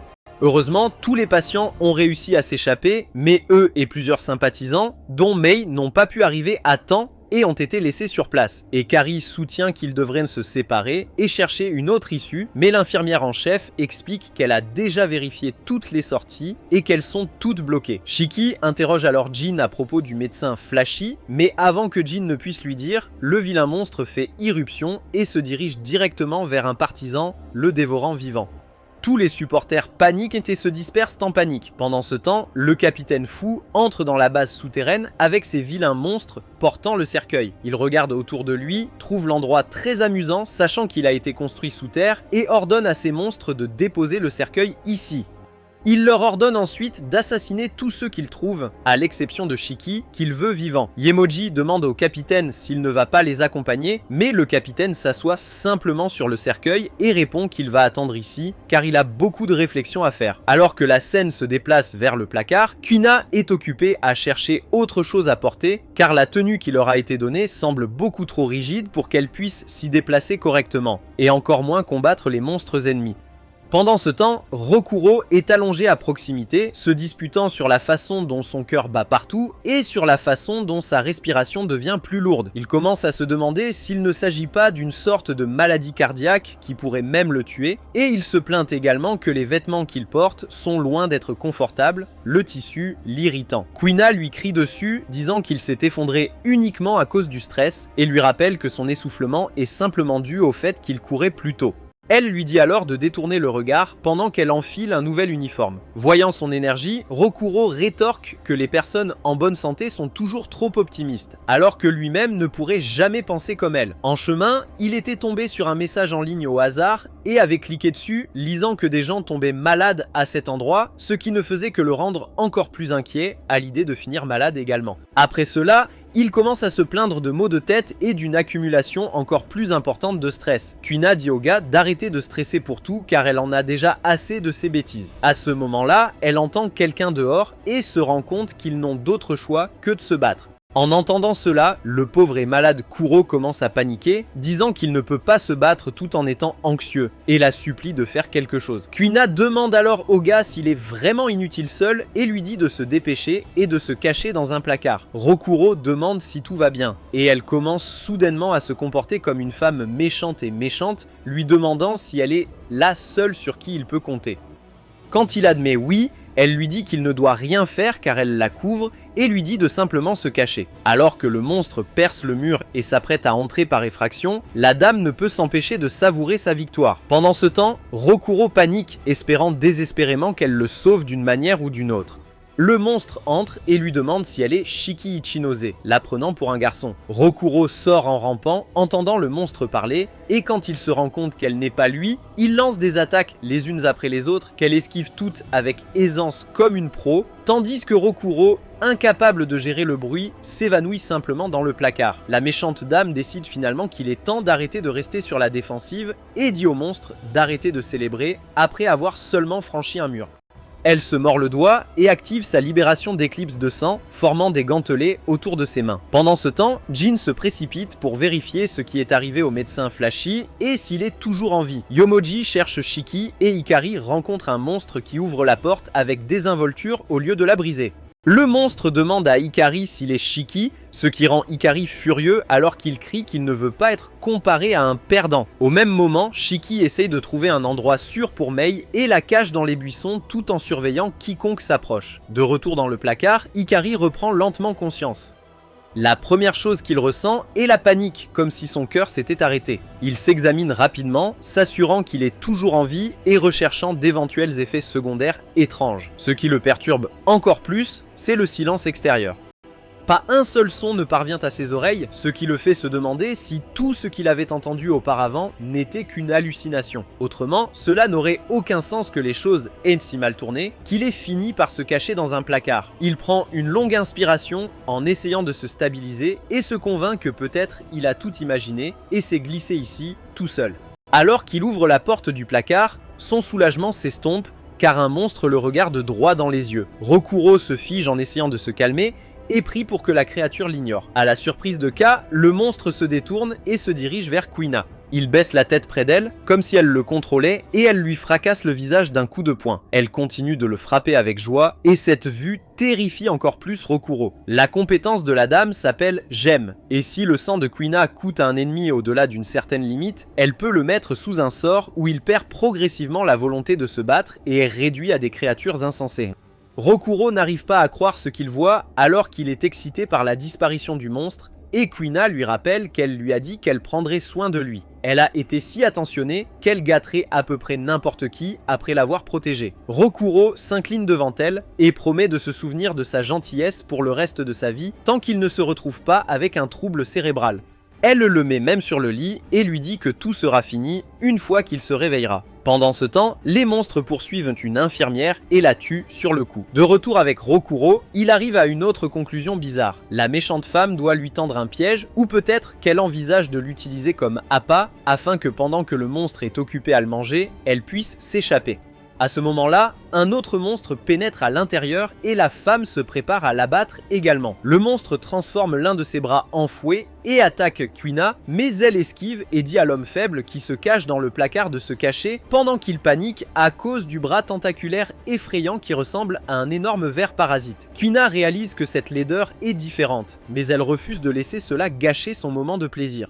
Heureusement, tous les patients ont réussi à s'échapper, mais eux et plusieurs sympathisants, dont Mei, n'ont pas pu arriver à temps et ont été laissés sur place. Et Kari soutient qu'ils devraient se séparer et chercher une autre issue, mais l'infirmière en chef explique qu'elle a déjà vérifié toutes les sorties et qu'elles sont toutes bloquées. Shiki interroge alors Jin à propos du médecin Flashy, mais avant que Jin ne puisse lui dire, le vilain monstre fait irruption et se dirige directement vers un partisan, le dévorant vivant. Tous les supporters paniquent et se dispersent en panique. Pendant ce temps, le capitaine Fu entre dans la base souterraine avec ses vilains monstres portant le cercueil. Il regarde autour de lui, trouve l'endroit très amusant sachant qu'il a été construit sous terre et ordonne à ses monstres de déposer le cercueil ici. Il leur ordonne ensuite d'assassiner tous ceux qu'ils trouvent, à l'exception de Shiki, qu'il veut vivant. Yemoji demande au capitaine s'il ne va pas les accompagner, mais le capitaine s'assoit simplement sur le cercueil et répond qu'il va attendre ici, car il a beaucoup de réflexions à faire. Alors que la scène se déplace vers le placard, Kuina est occupée à chercher autre chose à porter, car la tenue qui leur a été donnée semble beaucoup trop rigide pour qu'elle puisse s'y déplacer correctement, et encore moins combattre les monstres ennemis. Pendant ce temps, Rokuro est allongé à proximité, se disputant sur la façon dont son cœur bat partout et sur la façon dont sa respiration devient plus lourde. Il commence à se demander s'il ne s'agit pas d'une sorte de maladie cardiaque qui pourrait même le tuer, et il se plaint également que les vêtements qu'il porte sont loin d'être confortables, le tissu l'irritant. Kuina lui crie dessus, disant qu'il s'est effondré uniquement à cause du stress, et lui rappelle que son essoufflement est simplement dû au fait qu'il courait plus tôt. Elle lui dit alors de détourner le regard pendant qu'elle enfile un nouvel uniforme. Voyant son énergie, Rokuro rétorque que les personnes en bonne santé sont toujours trop optimistes, alors que lui-même ne pourrait jamais penser comme elle. En chemin, il était tombé sur un message en ligne au hasard et avait cliqué dessus, lisant que des gens tombaient malades à cet endroit, ce qui ne faisait que le rendre encore plus inquiet à l'idée de finir malade également. Après cela, il commence à se plaindre de maux de tête et d'une accumulation encore plus importante de stress. Kuina dit au gars d'arrêter de stresser pour tout car elle en a déjà assez de ses bêtises. À ce moment-là, elle entend quelqu'un dehors et se rend compte qu'ils n'ont d'autre choix que de se battre. En entendant cela, le pauvre et malade Kuro commence à paniquer, disant qu'il ne peut pas se battre tout en étant anxieux, et la supplie de faire quelque chose. Kuina demande alors au gars s'il est vraiment inutile seul, et lui dit de se dépêcher et de se cacher dans un placard. Rokuro demande si tout va bien, et elle commence soudainement à se comporter comme une femme méchante, lui demandant si elle est la seule sur qui il peut compter. Quand il admet oui, elle lui dit qu'il ne doit rien faire car elle la couvre et lui dit de simplement se cacher. Alors que le monstre perce le mur et s'apprête à entrer par effraction, la dame ne peut s'empêcher de savourer sa victoire. Pendant ce temps, Rokuro panique, espérant désespérément qu'elle le sauve d'une manière ou d'une autre. Le monstre entre et lui demande si elle est Shiki Ichinose, la prenant pour un garçon. Rokuro sort en rampant, entendant le monstre parler, et quand il se rend compte qu'elle n'est pas lui, il lance des attaques les unes après les autres, qu'elle esquive toutes avec aisance comme une pro, tandis que Rokuro, incapable de gérer le bruit, s'évanouit simplement dans le placard. La méchante dame décide finalement qu'il est temps d'arrêter de rester sur la défensive et dit au monstre d'arrêter de célébrer après avoir seulement franchi un mur. Elle se mord le doigt et active sa libération d'éclipses de sang, formant des gantelets autour de ses mains. Pendant ce temps, Jin se précipite pour vérifier ce qui est arrivé au médecin Flashy et s'il est toujours en vie. Yomoji cherche Shiki et Ikari rencontre un monstre qui ouvre la porte avec désinvolture au lieu de la briser. Le monstre demande à Ikari s'il est Shiki, ce qui rend Ikari furieux alors qu'il crie qu'il ne veut pas être comparé à un perdant. Au même moment, Shiki essaye de trouver un endroit sûr pour Mei et la cache dans les buissons tout en surveillant quiconque s'approche. De retour dans le placard, Ikari reprend lentement conscience. La première chose qu'il ressent est la panique, comme si son cœur s'était arrêté. Il s'examine rapidement, s'assurant qu'il est toujours en vie et recherchant d'éventuels effets secondaires étranges. Ce qui le perturbe encore plus, c'est le silence extérieur. Pas un seul son ne parvient à ses oreilles, ce qui le fait se demander si tout ce qu'il avait entendu auparavant n'était qu'une hallucination. Autrement, cela n'aurait aucun sens que les choses aient si mal tourné qu'il ait fini par se cacher dans un placard. Il prend une longue inspiration en essayant de se stabiliser et se convainc que peut-être il a tout imaginé et s'est glissé ici tout seul. Alors qu'il ouvre la porte du placard, son soulagement s'estompe car un monstre le regarde droit dans les yeux. Rokuro se fige en essayant de se calmer et prie pour que la créature l'ignore. À la surprise de K, le monstre se détourne et se dirige vers Kuina. Il baisse la tête près d'elle, comme si elle le contrôlait, et elle lui fracasse le visage d'un coup de poing. Elle continue de le frapper avec joie, et cette vue terrifie encore plus Rokuro. La compétence de la dame s'appelle Gemme, et si le sang de Kuina coûte à un ennemi au-delà d'une certaine limite, elle peut le mettre sous un sort où il perd progressivement la volonté de se battre et est réduit à des créatures insensées. Rokuro n'arrive pas à croire ce qu'il voit alors qu'il est excité par la disparition du monstre, et Kuina lui rappelle qu'elle lui a dit qu'elle prendrait soin de lui. Elle a été si attentionnée qu'elle gâterait à peu près n'importe qui après l'avoir protégé. Rokuro s'incline devant elle et promet de se souvenir de sa gentillesse pour le reste de sa vie tant qu'il ne se retrouve pas avec un trouble cérébral. Elle le met même sur le lit et lui dit que tout sera fini une fois qu'il se réveillera. Pendant ce temps, les monstres poursuivent une infirmière et la tuent sur le coup. De retour avec Rokuro, il arrive à une autre conclusion bizarre. La méchante femme doit lui tendre un piège, ou peut-être qu'elle envisage de l'utiliser comme appât, afin que pendant que le monstre est occupé à le manger, elle puisse s'échapper. À ce moment-là, un autre monstre pénètre à l'intérieur et la femme se prépare à l'abattre également. Le monstre transforme l'un de ses bras en fouet et attaque Kuina, mais elle esquive et dit à l'homme faible qui se cache dans le placard de se cacher pendant qu'il panique à cause du bras tentaculaire effrayant qui ressemble à un énorme ver parasite. Kuina réalise que cette laideur est différente, mais elle refuse de laisser cela gâcher son moment de plaisir.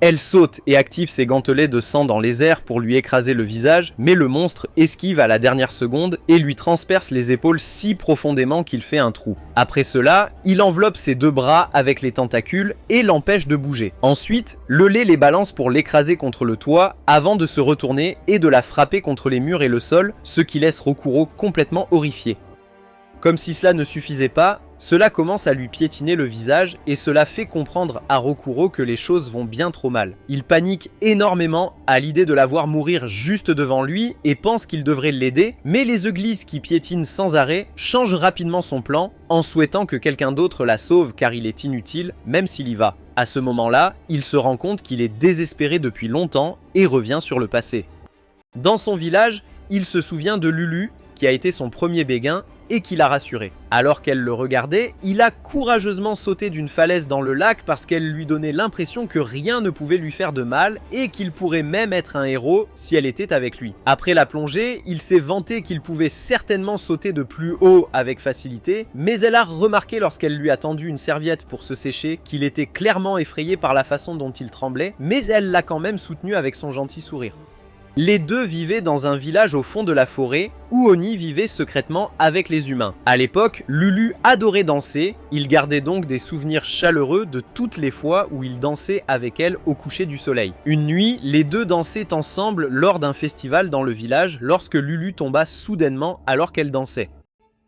Elle saute et active ses gantelets de sang dans les airs pour lui écraser le visage, mais le monstre esquive à la dernière seconde et lui transperce les épaules si profondément qu'il fait un trou. Après cela, il enveloppe ses deux bras avec les tentacules et l'empêche de bouger. Ensuite, le lait les balance pour l'écraser contre le toit avant de se retourner et de la frapper contre les murs et le sol, ce qui laisse Rokuro complètement horrifié. Comme si cela ne suffisait pas, cela commence à lui piétiner le visage et cela fait comprendre à Rokuro que les choses vont bien trop mal. Il panique énormément à l'idée de la voir mourir juste devant lui et pense qu'il devrait l'aider, mais les Euglis qui piétinent sans arrêt changent rapidement son plan en souhaitant que quelqu'un d'autre la sauve car il est inutile même s'il y va. À ce moment-là, il se rend compte qu'il est désespéré depuis longtemps et revient sur le passé. Dans son village, il se souvient de Lulu qui a été son premier béguin et qui l'a rassuré. Alors qu'elle le regardait, il a courageusement sauté d'une falaise dans le lac parce qu'elle lui donnait l'impression que rien ne pouvait lui faire de mal et qu'il pourrait même être un héros si elle était avec lui. Après la plongée, il s'est vanté qu'il pouvait certainement sauter de plus haut avec facilité, mais elle a remarqué lorsqu'elle lui a tendu une serviette pour se sécher qu'il était clairement effrayé par la façon dont il tremblait, mais elle l'a quand même soutenu avec son gentil sourire. Les deux vivaient dans un village au fond de la forêt où Oni vivait secrètement avec les humains. À l'époque, Lulu adorait danser, il gardait donc des souvenirs chaleureux de toutes les fois où il dansait avec elle au coucher du soleil. Une nuit, les deux dansaient ensemble lors d'un festival dans le village lorsque Lulu tomba soudainement alors qu'elle dansait.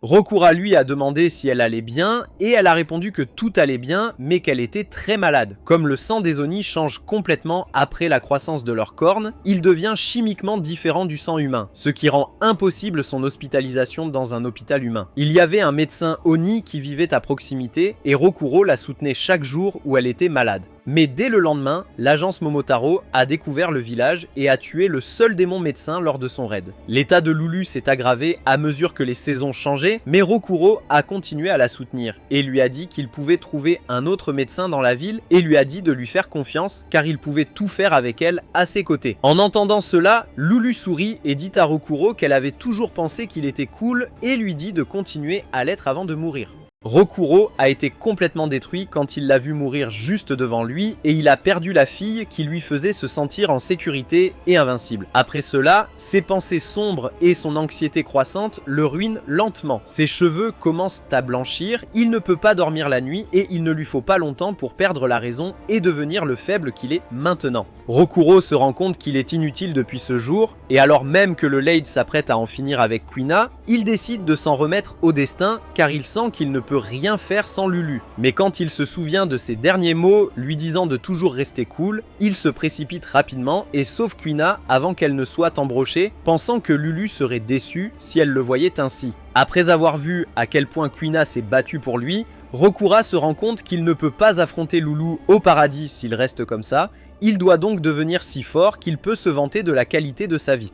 Rokuro lui a demandé si elle allait bien et elle a répondu que tout allait bien mais qu'elle était très malade. Comme le sang des Oni change complètement après la croissance de leurs cornes, il devient chimiquement différent du sang humain, ce qui rend impossible son hospitalisation dans un hôpital humain. Il y avait un médecin Oni qui vivait à proximité et Rokuro la soutenait chaque jour où elle était malade. Mais dès le lendemain, l'agence Momotaro a découvert le village et a tué le seul démon médecin lors de son raid. L'état de Lulu s'est aggravé à mesure que les saisons changeaient, mais Rokuro a continué à la soutenir et lui a dit qu'il pouvait trouver un autre médecin dans la ville et lui a dit de lui faire confiance car il pouvait tout faire avec elle à ses côtés. En entendant cela, Lulu sourit et dit à Rokuro qu'elle avait toujours pensé qu'il était cool et lui dit de continuer à l'être avant de mourir. Rokuro a été complètement détruit quand il l'a vu mourir juste devant lui et il a perdu la fille qui lui faisait se sentir en sécurité et invincible. Après cela, ses pensées sombres et son anxiété croissante le ruinent lentement. Ses cheveux commencent à blanchir, il ne peut pas dormir la nuit et il ne lui faut pas longtemps pour perdre la raison et devenir le faible qu'il est maintenant. Rokuro se rend compte qu'il est inutile depuis ce jour et alors même que le Lade s'apprête à en finir avec Kuina, il décide de s'en remettre au destin car il sent qu'il ne peut peut rien faire sans Lulu. Mais quand il se souvient de ses derniers mots lui disant de toujours rester cool, il se précipite rapidement et sauve Quina avant qu'elle ne soit embrochée, pensant que Lulu serait déçue si elle le voyait ainsi. Après avoir vu à quel point Quina s'est battue pour lui, Rokura se rend compte qu'il ne peut pas affronter Lulu au paradis s'il reste comme ça, il doit donc devenir si fort qu'il peut se vanter de la qualité de sa vie.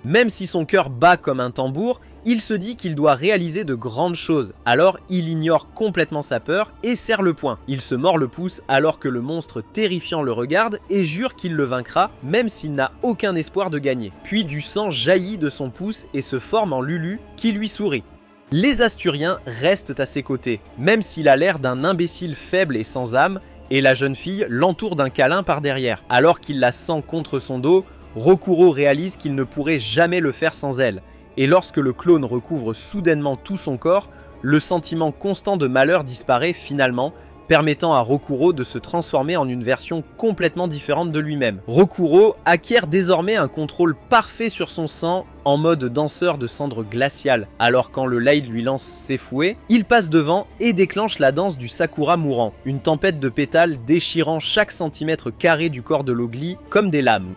Même si son cœur bat comme un tambour, il se dit qu'il doit réaliser de grandes choses, alors il ignore complètement sa peur et serre le poing. Il se mord le pouce alors que le monstre terrifiant le regarde et jure qu'il le vaincra, même s'il n'a aucun espoir de gagner. Puis du sang jaillit de son pouce et se forme en Lulu qui lui sourit. Les Asturiens restent à ses côtés, même s'il a l'air d'un imbécile faible et sans âme, et la jeune fille l'entoure d'un câlin par derrière. Alors qu'il la sent contre son dos, Rokuro réalise qu'il ne pourrait jamais le faire sans elle, et lorsque le clone recouvre soudainement tout son corps, le sentiment constant de malheur disparaît finalement, permettant à Rokuro de se transformer en une version complètement différente de lui-même. Rokuro acquiert désormais un contrôle parfait sur son sang en mode danseur de cendres glaciales, alors quand le Laid lui lance ses fouets, il passe devant et déclenche la danse du Sakura mourant, une tempête de pétales déchirant chaque centimètre carré du corps de Logli comme des lames.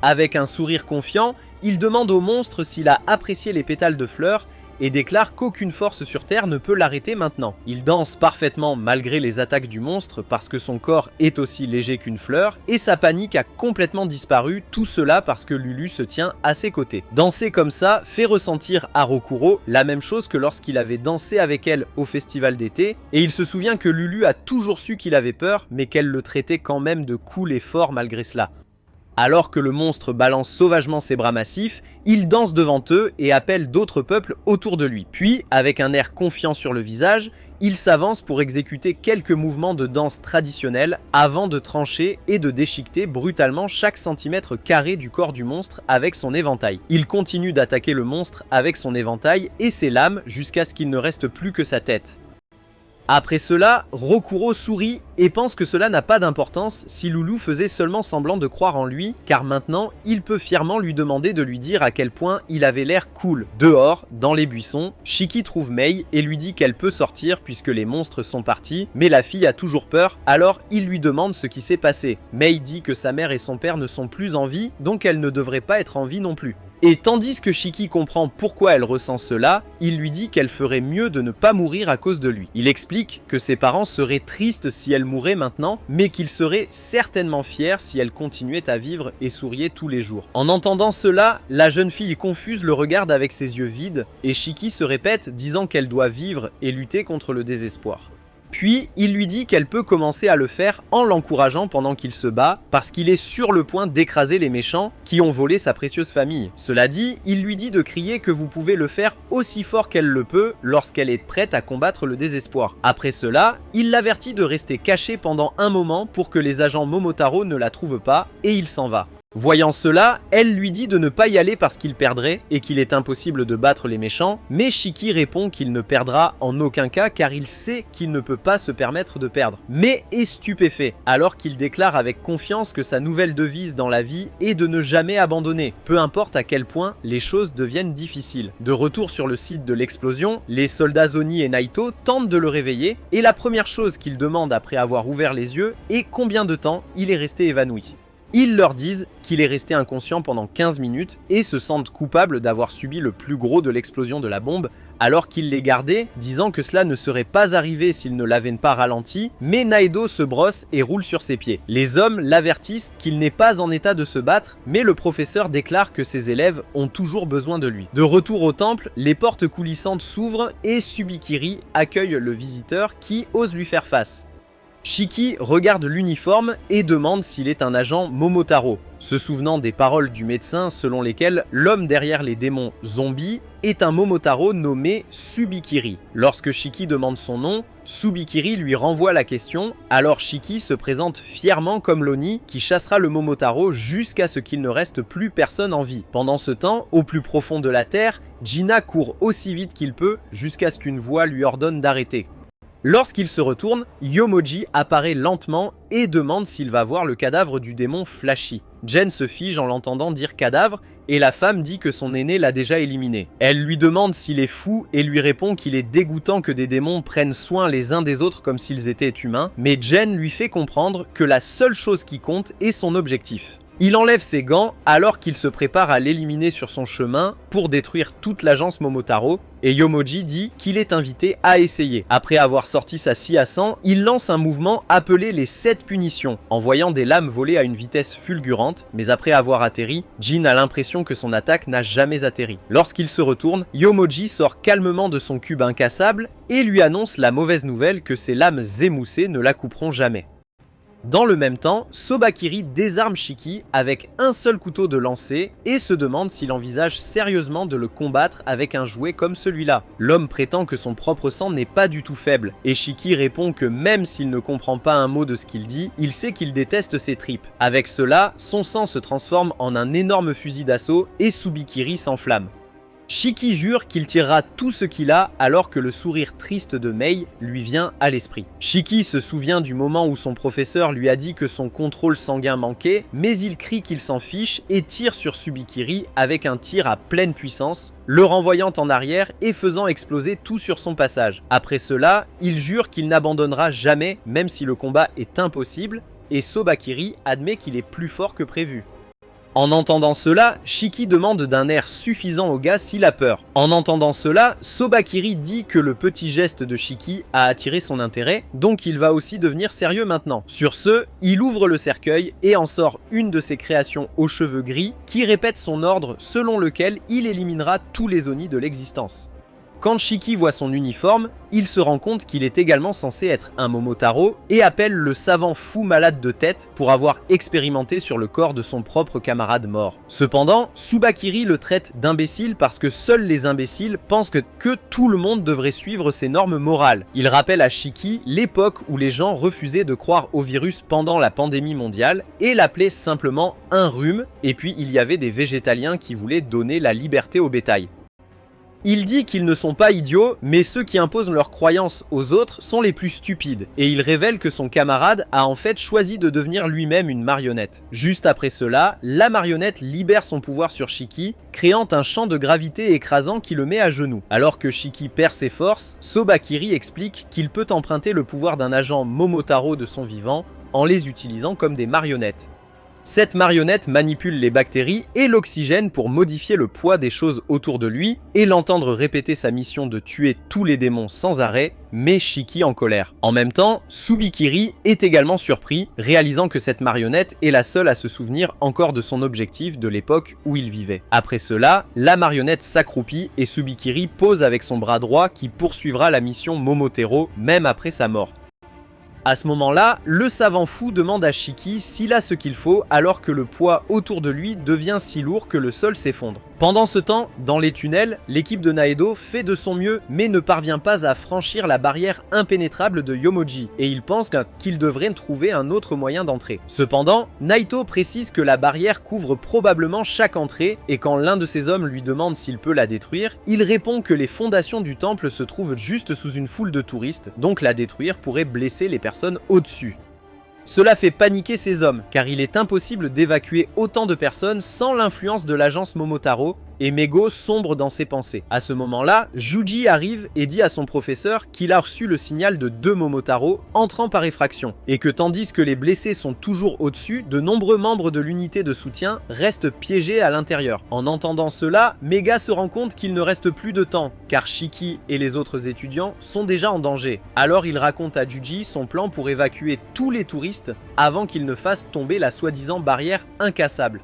Avec un sourire confiant, il demande au monstre s'il a apprécié les pétales de fleurs et déclare qu'aucune force sur Terre ne peut l'arrêter maintenant. Il danse parfaitement malgré les attaques du monstre parce que son corps est aussi léger qu'une fleur et sa panique a complètement disparu, tout cela parce que Lulu se tient à ses côtés. Danser comme ça fait ressentir à Rokuro la même chose que lorsqu'il avait dansé avec elle au festival d'été, et il se souvient que Lulu a toujours su qu'il avait peur mais qu'elle le traitait quand même de cool et fort malgré cela. Alors que le monstre balance sauvagement ses bras massifs, il danse devant eux et appelle d'autres peuples autour de lui. Puis, avec un air confiant sur le visage, il s'avance pour exécuter quelques mouvements de danse traditionnels avant de trancher et de déchiqueter brutalement chaque centimètre carré du corps du monstre avec son éventail. Il continue d'attaquer le monstre avec son éventail et ses lames jusqu'à ce qu'il ne reste plus que sa tête. Après cela, Rokuro sourit et pense que cela n'a pas d'importance si Lulu faisait seulement semblant de croire en lui, car maintenant, il peut fièrement lui demander de lui dire à quel point il avait l'air cool. Dehors, dans les buissons, Shiki trouve Mei et lui dit qu'elle peut sortir puisque les monstres sont partis, mais la fille a toujours peur, alors il lui demande ce qui s'est passé. Mei dit que sa mère et son père ne sont plus en vie, donc elle ne devrait pas être en vie non plus. Et tandis que Shiki comprend pourquoi elle ressent cela, il lui dit qu'elle ferait mieux de ne pas mourir à cause de lui. Il explique que ses parents seraient tristes si elle mourait maintenant, mais qu'ils seraient certainement fiers si elle continuait à vivre et souriait tous les jours. En entendant cela, la jeune fille confuse le regarde avec ses yeux vides, et Shiki se répète disant qu'elle doit vivre et lutter contre le désespoir. Puis, il lui dit qu'elle peut commencer à le faire en l'encourageant pendant qu'il se bat, parce qu'il est sur le point d'écraser les méchants qui ont volé sa précieuse famille. Cela dit, il lui dit de crier que vous pouvez le faire aussi fort qu'elle le peut lorsqu'elle est prête à combattre le désespoir. Après cela, il l'avertit de rester cachée pendant un moment pour que les agents Momotaro ne la trouvent pas, et il s'en va. Voyant cela, elle lui dit de ne pas y aller parce qu'il perdrait et qu'il est impossible de battre les méchants, mais Shiki répond qu'il ne perdra en aucun cas car il sait qu'il ne peut pas se permettre de perdre. Mais est stupéfait, alors qu'il déclare avec confiance que sa nouvelle devise dans la vie est de ne jamais abandonner, peu importe à quel point les choses deviennent difficiles. De retour sur le site de l'explosion, les soldats Oni et Naito tentent de le réveiller, et la première chose qu'ils demandent après avoir ouvert les yeux est combien de temps il est resté évanoui. Ils leur disent qu'il est resté inconscient pendant 15 minutes et se sentent coupables d'avoir subi le plus gros de l'explosion de la bombe, alors qu'il les gardait, disant que cela ne serait pas arrivé s'il ne l'avait pas ralenti, mais Naedo se brosse et roule sur ses pieds. Les hommes l'avertissent qu'il n'est pas en état de se battre, mais le professeur déclare que ses élèves ont toujours besoin de lui. De retour au temple, les portes coulissantes s'ouvrent et Subikiri accueille le visiteur qui ose lui faire face. Shiki regarde l'uniforme et demande s'il est un agent Momotaro, se souvenant des paroles du médecin selon lesquelles l'homme derrière les démons zombies est un Momotaro nommé Subikiri. Lorsque Shiki demande son nom, Subikiri lui renvoie la question, alors Shiki se présente fièrement comme l'Oni qui chassera le Momotaro jusqu'à ce qu'il ne reste plus personne en vie. Pendant ce temps, au plus profond de la terre, Gina court aussi vite qu'il peut jusqu'à ce qu'une voix lui ordonne d'arrêter. Lorsqu'il se retourne, Yomoji apparaît lentement et demande s'il va voir le cadavre du démon Flashy. Jen se fige en l'entendant dire cadavre et la femme dit que son aîné l'a déjà éliminé. Elle lui demande s'il est fou et lui répond qu'il est dégoûtant que des démons prennent soin les uns des autres comme s'ils étaient humains, mais Jen lui fait comprendre que la seule chose qui compte est son objectif. Il enlève ses gants alors qu'il se prépare à l'éliminer sur son chemin pour détruire toute l'agence Momotaro, et Yomoji dit qu'il est invité à essayer. Après avoir sorti sa scie à sang, il lance un mouvement appelé les 7 punitions, envoyant des lames voler à une vitesse fulgurante, mais après avoir atterri, Jin a l'impression que son attaque n'a jamais atterri. Lorsqu'il se retourne, Yomoji sort calmement de son cube incassable et lui annonce la mauvaise nouvelle que ses lames émoussées ne la couperont jamais. Dans le même temps, Sobakiri désarme Shiki avec un seul couteau de lancer et se demande s'il envisage sérieusement de le combattre avec un jouet comme celui-là. L'homme prétend que son propre sang n'est pas du tout faible, et Shiki répond que même s'il ne comprend pas un mot de ce qu'il dit, il sait qu'il déteste ses tripes. Avec cela, son sang se transforme en un énorme fusil d'assaut et Subikiri s'enflamme. Shiki jure qu'il tirera tout ce qu'il a alors que le sourire triste de Mei lui vient à l'esprit. Shiki se souvient du moment où son professeur lui a dit que son contrôle sanguin manquait, mais il crie qu'il s'en fiche et tire sur Subikiri avec un tir à pleine puissance, le renvoyant en arrière et faisant exploser tout sur son passage. Après cela, il jure qu'il n'abandonnera jamais même si le combat est impossible, et Sobakiri admet qu'il est plus fort que prévu. En entendant cela, Shiki demande d'un air suffisant au gars s'il a peur. En entendant cela, Sobakiri dit que le petit geste de Shiki a attiré son intérêt, donc il va aussi devenir sérieux maintenant. Sur ce, il ouvre le cercueil et en sort une de ses créations aux cheveux gris qui répète son ordre selon lequel il éliminera tous les Oni de l'existence. Quand Shiki voit son uniforme, il se rend compte qu'il est également censé être un Momotaro et appelle le savant fou malade de tête pour avoir expérimenté sur le corps de son propre camarade mort. Cependant, Subakiri le traite d'imbécile parce que seuls les imbéciles pensent que tout le monde devrait suivre ses normes morales. Il rappelle à Shiki l'époque où les gens refusaient de croire au virus pendant la pandémie mondiale et l'appelaient simplement un rhume, et puis il y avait des végétaliens qui voulaient donner la liberté au bétail. Il dit qu'ils ne sont pas idiots, mais ceux qui imposent leurs croyances aux autres sont les plus stupides, et il révèle que son camarade a en fait choisi de devenir lui-même une marionnette. Juste après cela, la marionnette libère son pouvoir sur Shiki, créant un champ de gravité écrasant qui le met à genoux. Alors que Shiki perd ses forces, Sobakiri explique qu'il peut emprunter le pouvoir d'un agent Momotaro de son vivant en les utilisant comme des marionnettes. Cette marionnette manipule les bactéries et l'oxygène pour modifier le poids des choses autour de lui et l'entendre répéter sa mission de tuer tous les démons sans arrêt, met Shiki en colère. En même temps, Subikiri est également surpris, réalisant que cette marionnette est la seule à se souvenir encore de son objectif de l'époque où il vivait. Après cela, la marionnette s'accroupit et Subikiri pose avec son bras droit qui poursuivra la mission Momotaro même après sa mort. À ce moment-là, le savant fou demande à Shiki s'il a ce qu'il faut alors que le poids autour de lui devient si lourd que le sol s'effondre. Pendant ce temps, dans les tunnels, l'équipe de Naedo fait de son mieux mais ne parvient pas à franchir la barrière impénétrable de Yomoji et il pense qu'il devrait trouver un autre moyen d'entrer. Cependant, Naito précise que la barrière couvre probablement chaque entrée et quand l'un de ses hommes lui demande s'il peut la détruire, il répond que les fondations du temple se trouvent juste sous une foule de touristes, donc la détruire pourrait blesser les personnes au-dessus. Cela fait paniquer ses hommes, car il est impossible d'évacuer autant de personnes sans l'influence de l'agence Momotaro, et Mego sombre dans ses pensées. À ce moment-là, Juji arrive et dit à son professeur qu'il a reçu le signal de 2 Momotaro entrant par effraction, et que tandis que les blessés sont toujours au-dessus, de nombreux membres de l'unité de soutien restent piégés à l'intérieur. En entendant cela, Mega se rend compte qu'il ne reste plus de temps, car Shiki et les autres étudiants sont déjà en danger. Alors il raconte à Juji son plan pour évacuer tous les touristes avant qu'ils ne fassent tomber la soi-disant barrière incassable.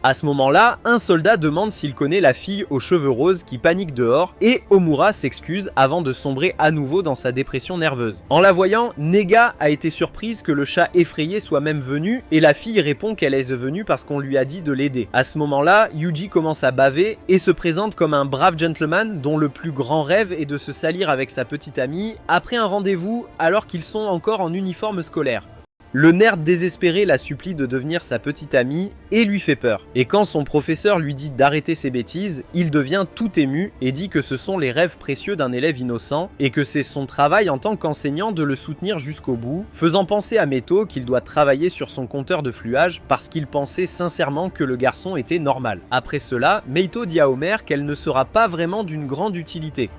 À ce moment-là, un soldat demande s'il connaît la fille aux cheveux roses qui panique dehors et Omura s'excuse avant de sombrer à nouveau dans sa dépression nerveuse. En la voyant, Nega a été surprise que le chat effrayé soit même venu et la fille répond qu'elle est venue parce qu'on lui a dit de l'aider. À ce moment-là, Yuji commence à baver et se présente comme un brave gentleman dont le plus grand rêve est de se salir avec sa petite amie après un rendez-vous alors qu'ils sont encore en uniforme scolaire. Le nerd désespéré la supplie de devenir sa petite amie et lui fait peur. Et quand son professeur lui dit d'arrêter ses bêtises, il devient tout ému et dit que ce sont les rêves précieux d'un élève innocent et que c'est son travail en tant qu'enseignant de le soutenir jusqu'au bout, faisant penser à Meito qu'il doit travailler sur son compteur de fluage parce qu'il pensait sincèrement que le garçon était normal. Après cela, Meito dit à Homer qu'elle ne sera pas vraiment d'une grande utilité.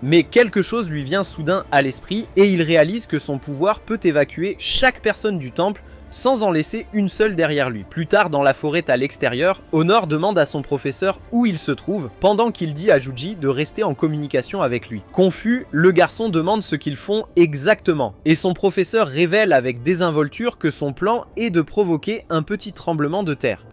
Mais quelque chose lui vient soudain à l'esprit et il réalise que son pouvoir peut évacuer chaque personne du temple sans en laisser une seule derrière lui. Plus tard, dans la forêt à l'extérieur, Honor demande à son professeur où il se trouve, pendant qu'il dit à Juji de rester en communication avec lui. Confus, le garçon demande ce qu'ils font exactement, et son professeur révèle avec désinvolture que son plan est de provoquer un petit tremblement de terre.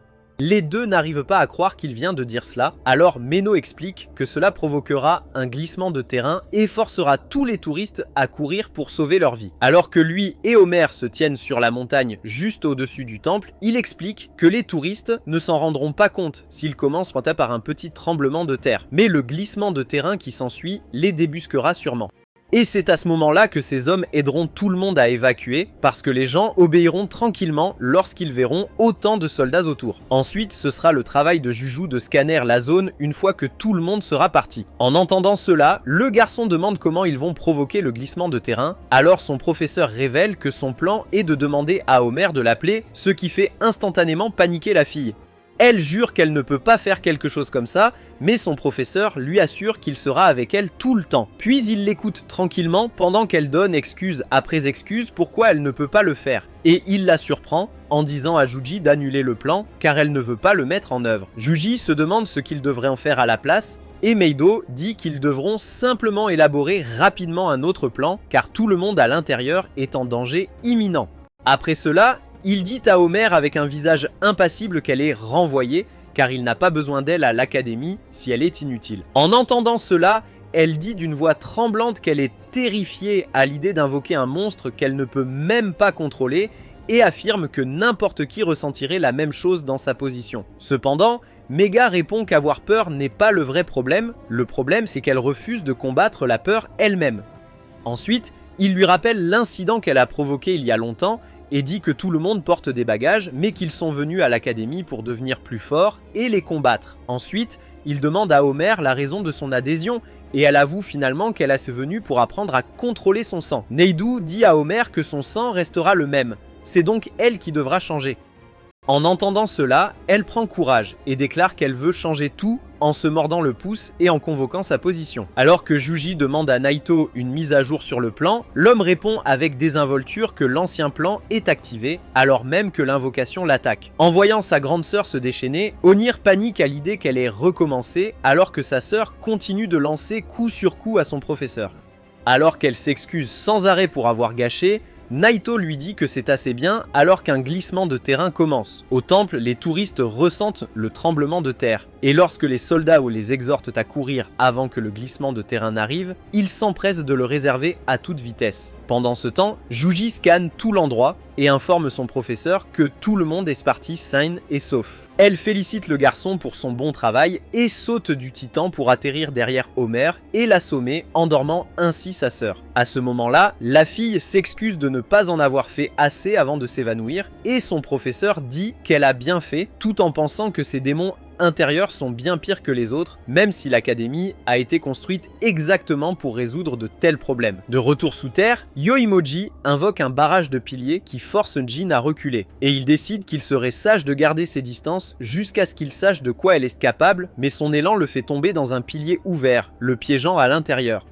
Les deux n'arrivent pas à croire qu'il vient de dire cela, alors Meno explique que cela provoquera un glissement de terrain et forcera tous les touristes à courir pour sauver leur vie. Alors que lui et Homer se tiennent sur la montagne juste au-dessus du temple, il explique que les touristes ne s'en rendront pas compte s'ils commencent par un petit tremblement de terre, mais le glissement de terrain qui s'ensuit les débusquera sûrement. Et c'est à ce moment-là que ces hommes aideront tout le monde à évacuer, parce que les gens obéiront tranquillement lorsqu'ils verront autant de soldats autour. Ensuite, ce sera le travail de Juju de scanner la zone une fois que tout le monde sera parti. En entendant cela, le garçon demande comment ils vont provoquer le glissement de terrain, alors son professeur révèle que son plan est de demander à Homer de l'appeler, ce qui fait instantanément paniquer la fille. Elle jure qu'elle ne peut pas faire quelque chose comme ça, mais son professeur lui assure qu'il sera avec elle tout le temps. Puis il l'écoute tranquillement pendant qu'elle donne excuse après excuse pourquoi elle ne peut pas le faire. Et il la surprend en disant à Juji d'annuler le plan car elle ne veut pas le mettre en œuvre. Juji se demande ce qu'il devrait en faire à la place, et Meido dit qu'ils devront simplement élaborer rapidement un autre plan car tout le monde à l'intérieur est en danger imminent. Après cela, il dit à Homer avec un visage impassible qu'elle est renvoyée car il n'a pas besoin d'elle à l'académie si elle est inutile. En entendant cela, elle dit d'une voix tremblante qu'elle est terrifiée à l'idée d'invoquer un monstre qu'elle ne peut même pas contrôler et affirme que n'importe qui ressentirait la même chose dans sa position. Cependant, Mega répond qu'avoir peur n'est pas le vrai problème, le problème c'est qu'elle refuse de combattre la peur elle-même. Ensuite, il lui rappelle l'incident qu'elle a provoqué il y a longtemps et dit que tout le monde porte des bagages, mais qu'ils sont venus à l'académie pour devenir plus forts et les combattre. Ensuite, il demande à Homer la raison de son adhésion, et elle avoue finalement qu'elle a venu pour apprendre à contrôler son sang. Neidu dit à Homer que son sang restera le même, c'est donc elle qui devra changer. En entendant cela, elle prend courage et déclare qu'elle veut changer tout en se mordant le pouce et en convoquant sa position. Alors que Juji demande à Naito une mise à jour sur le plan, l'homme répond avec désinvolture que l'ancien plan est activé, alors même que l'invocation l'attaque. En voyant sa grande sœur se déchaîner, Onir panique à l'idée qu'elle ait recommencé, alors que sa sœur continue de lancer coup sur coup à son professeur. Alors qu'elle s'excuse sans arrêt pour avoir gâché, Naito lui dit que c'est assez bien alors qu'un glissement de terrain commence. Au temple, les touristes ressentent le tremblement de terre. Et lorsque les soldats les exhortent à courir avant que le glissement de terrain n'arrive, ils s'empressent de le réserver à toute vitesse. Pendant ce temps, Juji scanne tout l'endroit et informe son professeur que tout le monde est parti sain et sauf. Elle félicite le garçon pour son bon travail et saute du titan pour atterrir derrière Homer et l'assommer, endormant ainsi sa sœur. À ce moment-là, la fille s'excuse de ne pas en avoir fait assez avant de s'évanouir et son professeur dit qu'elle a bien fait tout en pensant que ses démons intérieurs sont bien pires que les autres, même si l'académie a été construite exactement pour résoudre de tels problèmes. De retour sous terre, Yoimoji invoque un barrage de piliers qui force Jin à reculer, et il décide qu'il serait sage de garder ses distances jusqu'à ce qu'il sache de quoi elle est capable, mais son élan le fait tomber dans un pilier ouvert, le piégeant à l'intérieur.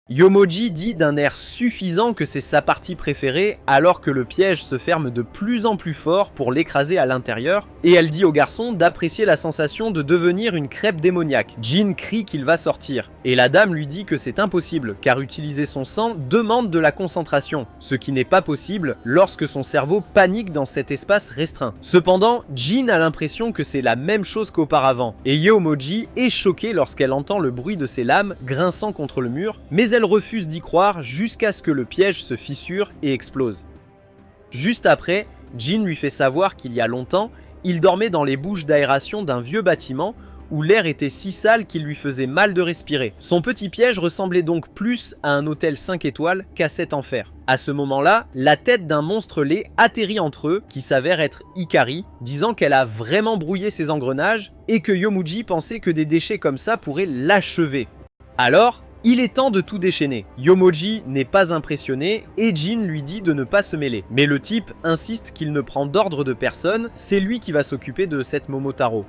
Yomoji dit d'un air suffisant que c'est sa partie préférée alors que le piège se ferme de plus en plus fort pour l'écraser à l'intérieur et elle dit au garçon d'apprécier la sensation de devenir une crêpe démoniaque. Jin crie qu'il va sortir et la dame lui dit que c'est impossible car utiliser son sang demande de la concentration, ce qui n'est pas possible lorsque son cerveau panique dans cet espace restreint. Cependant, Jin a l'impression que c'est la même chose qu'auparavant et Yomoji est choquée lorsqu'elle entend le bruit de ses lames grinçant contre le mur, mais elle refuse d'y croire jusqu'à ce que le piège se fissure et explose. Juste après, Jin lui fait savoir qu'il y a longtemps, il dormait dans les bouches d'aération d'un vieux bâtiment où l'air était si sale qu'il lui faisait mal de respirer. Son petit piège ressemblait donc plus à un hôtel 5 étoiles qu'à cet enfer. À ce moment-là, la tête d'un monstre laid atterrit entre eux, qui s'avère être Hikari, disant qu'elle a vraiment brouillé ses engrenages et que Yomuji pensait que des déchets comme ça pourraient l'achever. Alors, il est temps de tout déchaîner. Yomuji n'est pas impressionné et Jin lui dit de ne pas se mêler. Mais le type insiste qu'il ne prend d'ordre de personne, c'est lui qui va s'occuper de cette Momotaro.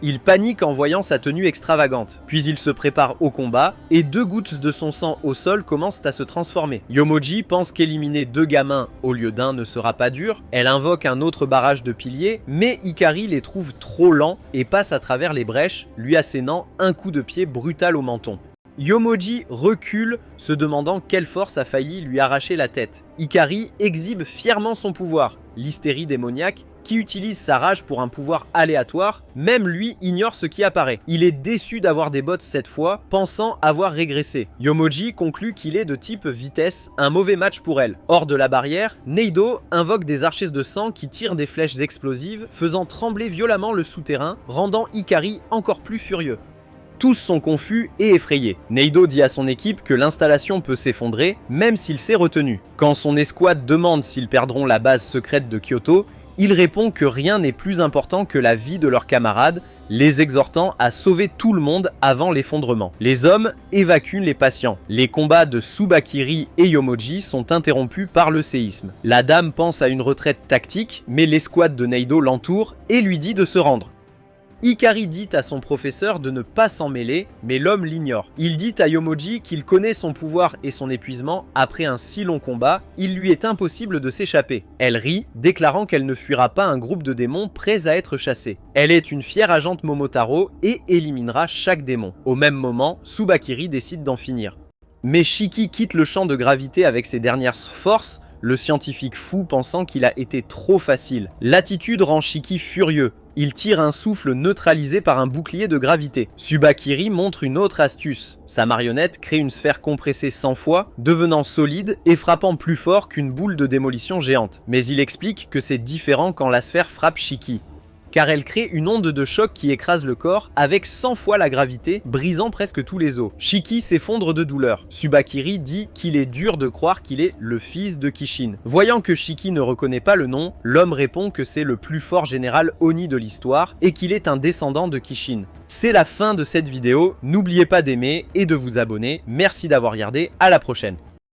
Il panique en voyant sa tenue extravagante, puis il se prépare au combat, et 2 gouttes de son sang au sol commencent à se transformer. Yomuji pense qu'éliminer 2 gamins au lieu d'un ne sera pas dur, elle invoque un autre barrage de piliers, mais Hikari les trouve trop lents et passe à travers les brèches, lui assénant un coup de pied brutal au menton. Yomuji recule, se demandant quelle force a failli lui arracher la tête. Hikari exhibe fièrement son pouvoir, l'hystérie démoniaque, qui utilise sa rage pour un pouvoir aléatoire, même lui ignore ce qui apparaît. Il est déçu d'avoir des bottes cette fois, pensant avoir régressé. Yomuji conclut qu'il est de type vitesse, un mauvais match pour elle. Hors de la barrière, Neido invoque des archers de sang qui tirent des flèches explosives, faisant trembler violemment le souterrain, rendant Hikari encore plus furieux. Tous sont confus et effrayés. Neido dit à son équipe que l'installation peut s'effondrer, même s'il s'est retenu. Quand son escouade demande s'ils perdront la base secrète de Kyoto, il répond que rien n'est plus important que la vie de leurs camarades, les exhortant à sauver tout le monde avant l'effondrement. Les hommes évacuent les patients. Les combats de Tsubakiri et Yomuji sont interrompus par le séisme. La dame pense à une retraite tactique, mais l'escouade de Neido l'entoure et lui dit de se rendre. Hikari dit à son professeur de ne pas s'en mêler, mais l'homme l'ignore. Il dit à Yomuji qu'il connaît son pouvoir et son épuisement après un si long combat, il lui est impossible de s'échapper. Elle rit, déclarant qu'elle ne fuira pas un groupe de démons prêts à être chassés. Elle est une fière agente Momotaro et éliminera chaque démon. Au même moment, Tsubakiri décide d'en finir. Mais Shiki quitte le champ de gravité avec ses dernières forces, le scientifique fou pensant qu'il a été trop facile. L'attitude rend Shiki furieux. Il tire un souffle neutralisé par un bouclier de gravité. Tsubakiri montre une autre astuce. Sa marionnette crée une sphère compressée 100 fois, devenant solide et frappant plus fort qu'une boule de démolition géante. Mais il explique que c'est différent quand la sphère frappe Shiki, car elle crée une onde de choc qui écrase le corps avec 100 fois la gravité, brisant presque tous les os. Shiki s'effondre de douleur. Tsubakiri dit qu'il est dur de croire qu'il est le fils de Kishin. Voyant que Shiki ne reconnaît pas le nom, l'homme répond que c'est le plus fort général Oni de l'histoire et qu'il est un descendant de Kishin. C'est la fin de cette vidéo, n'oubliez pas d'aimer et de vous abonner. Merci d'avoir regardé, à la prochaine.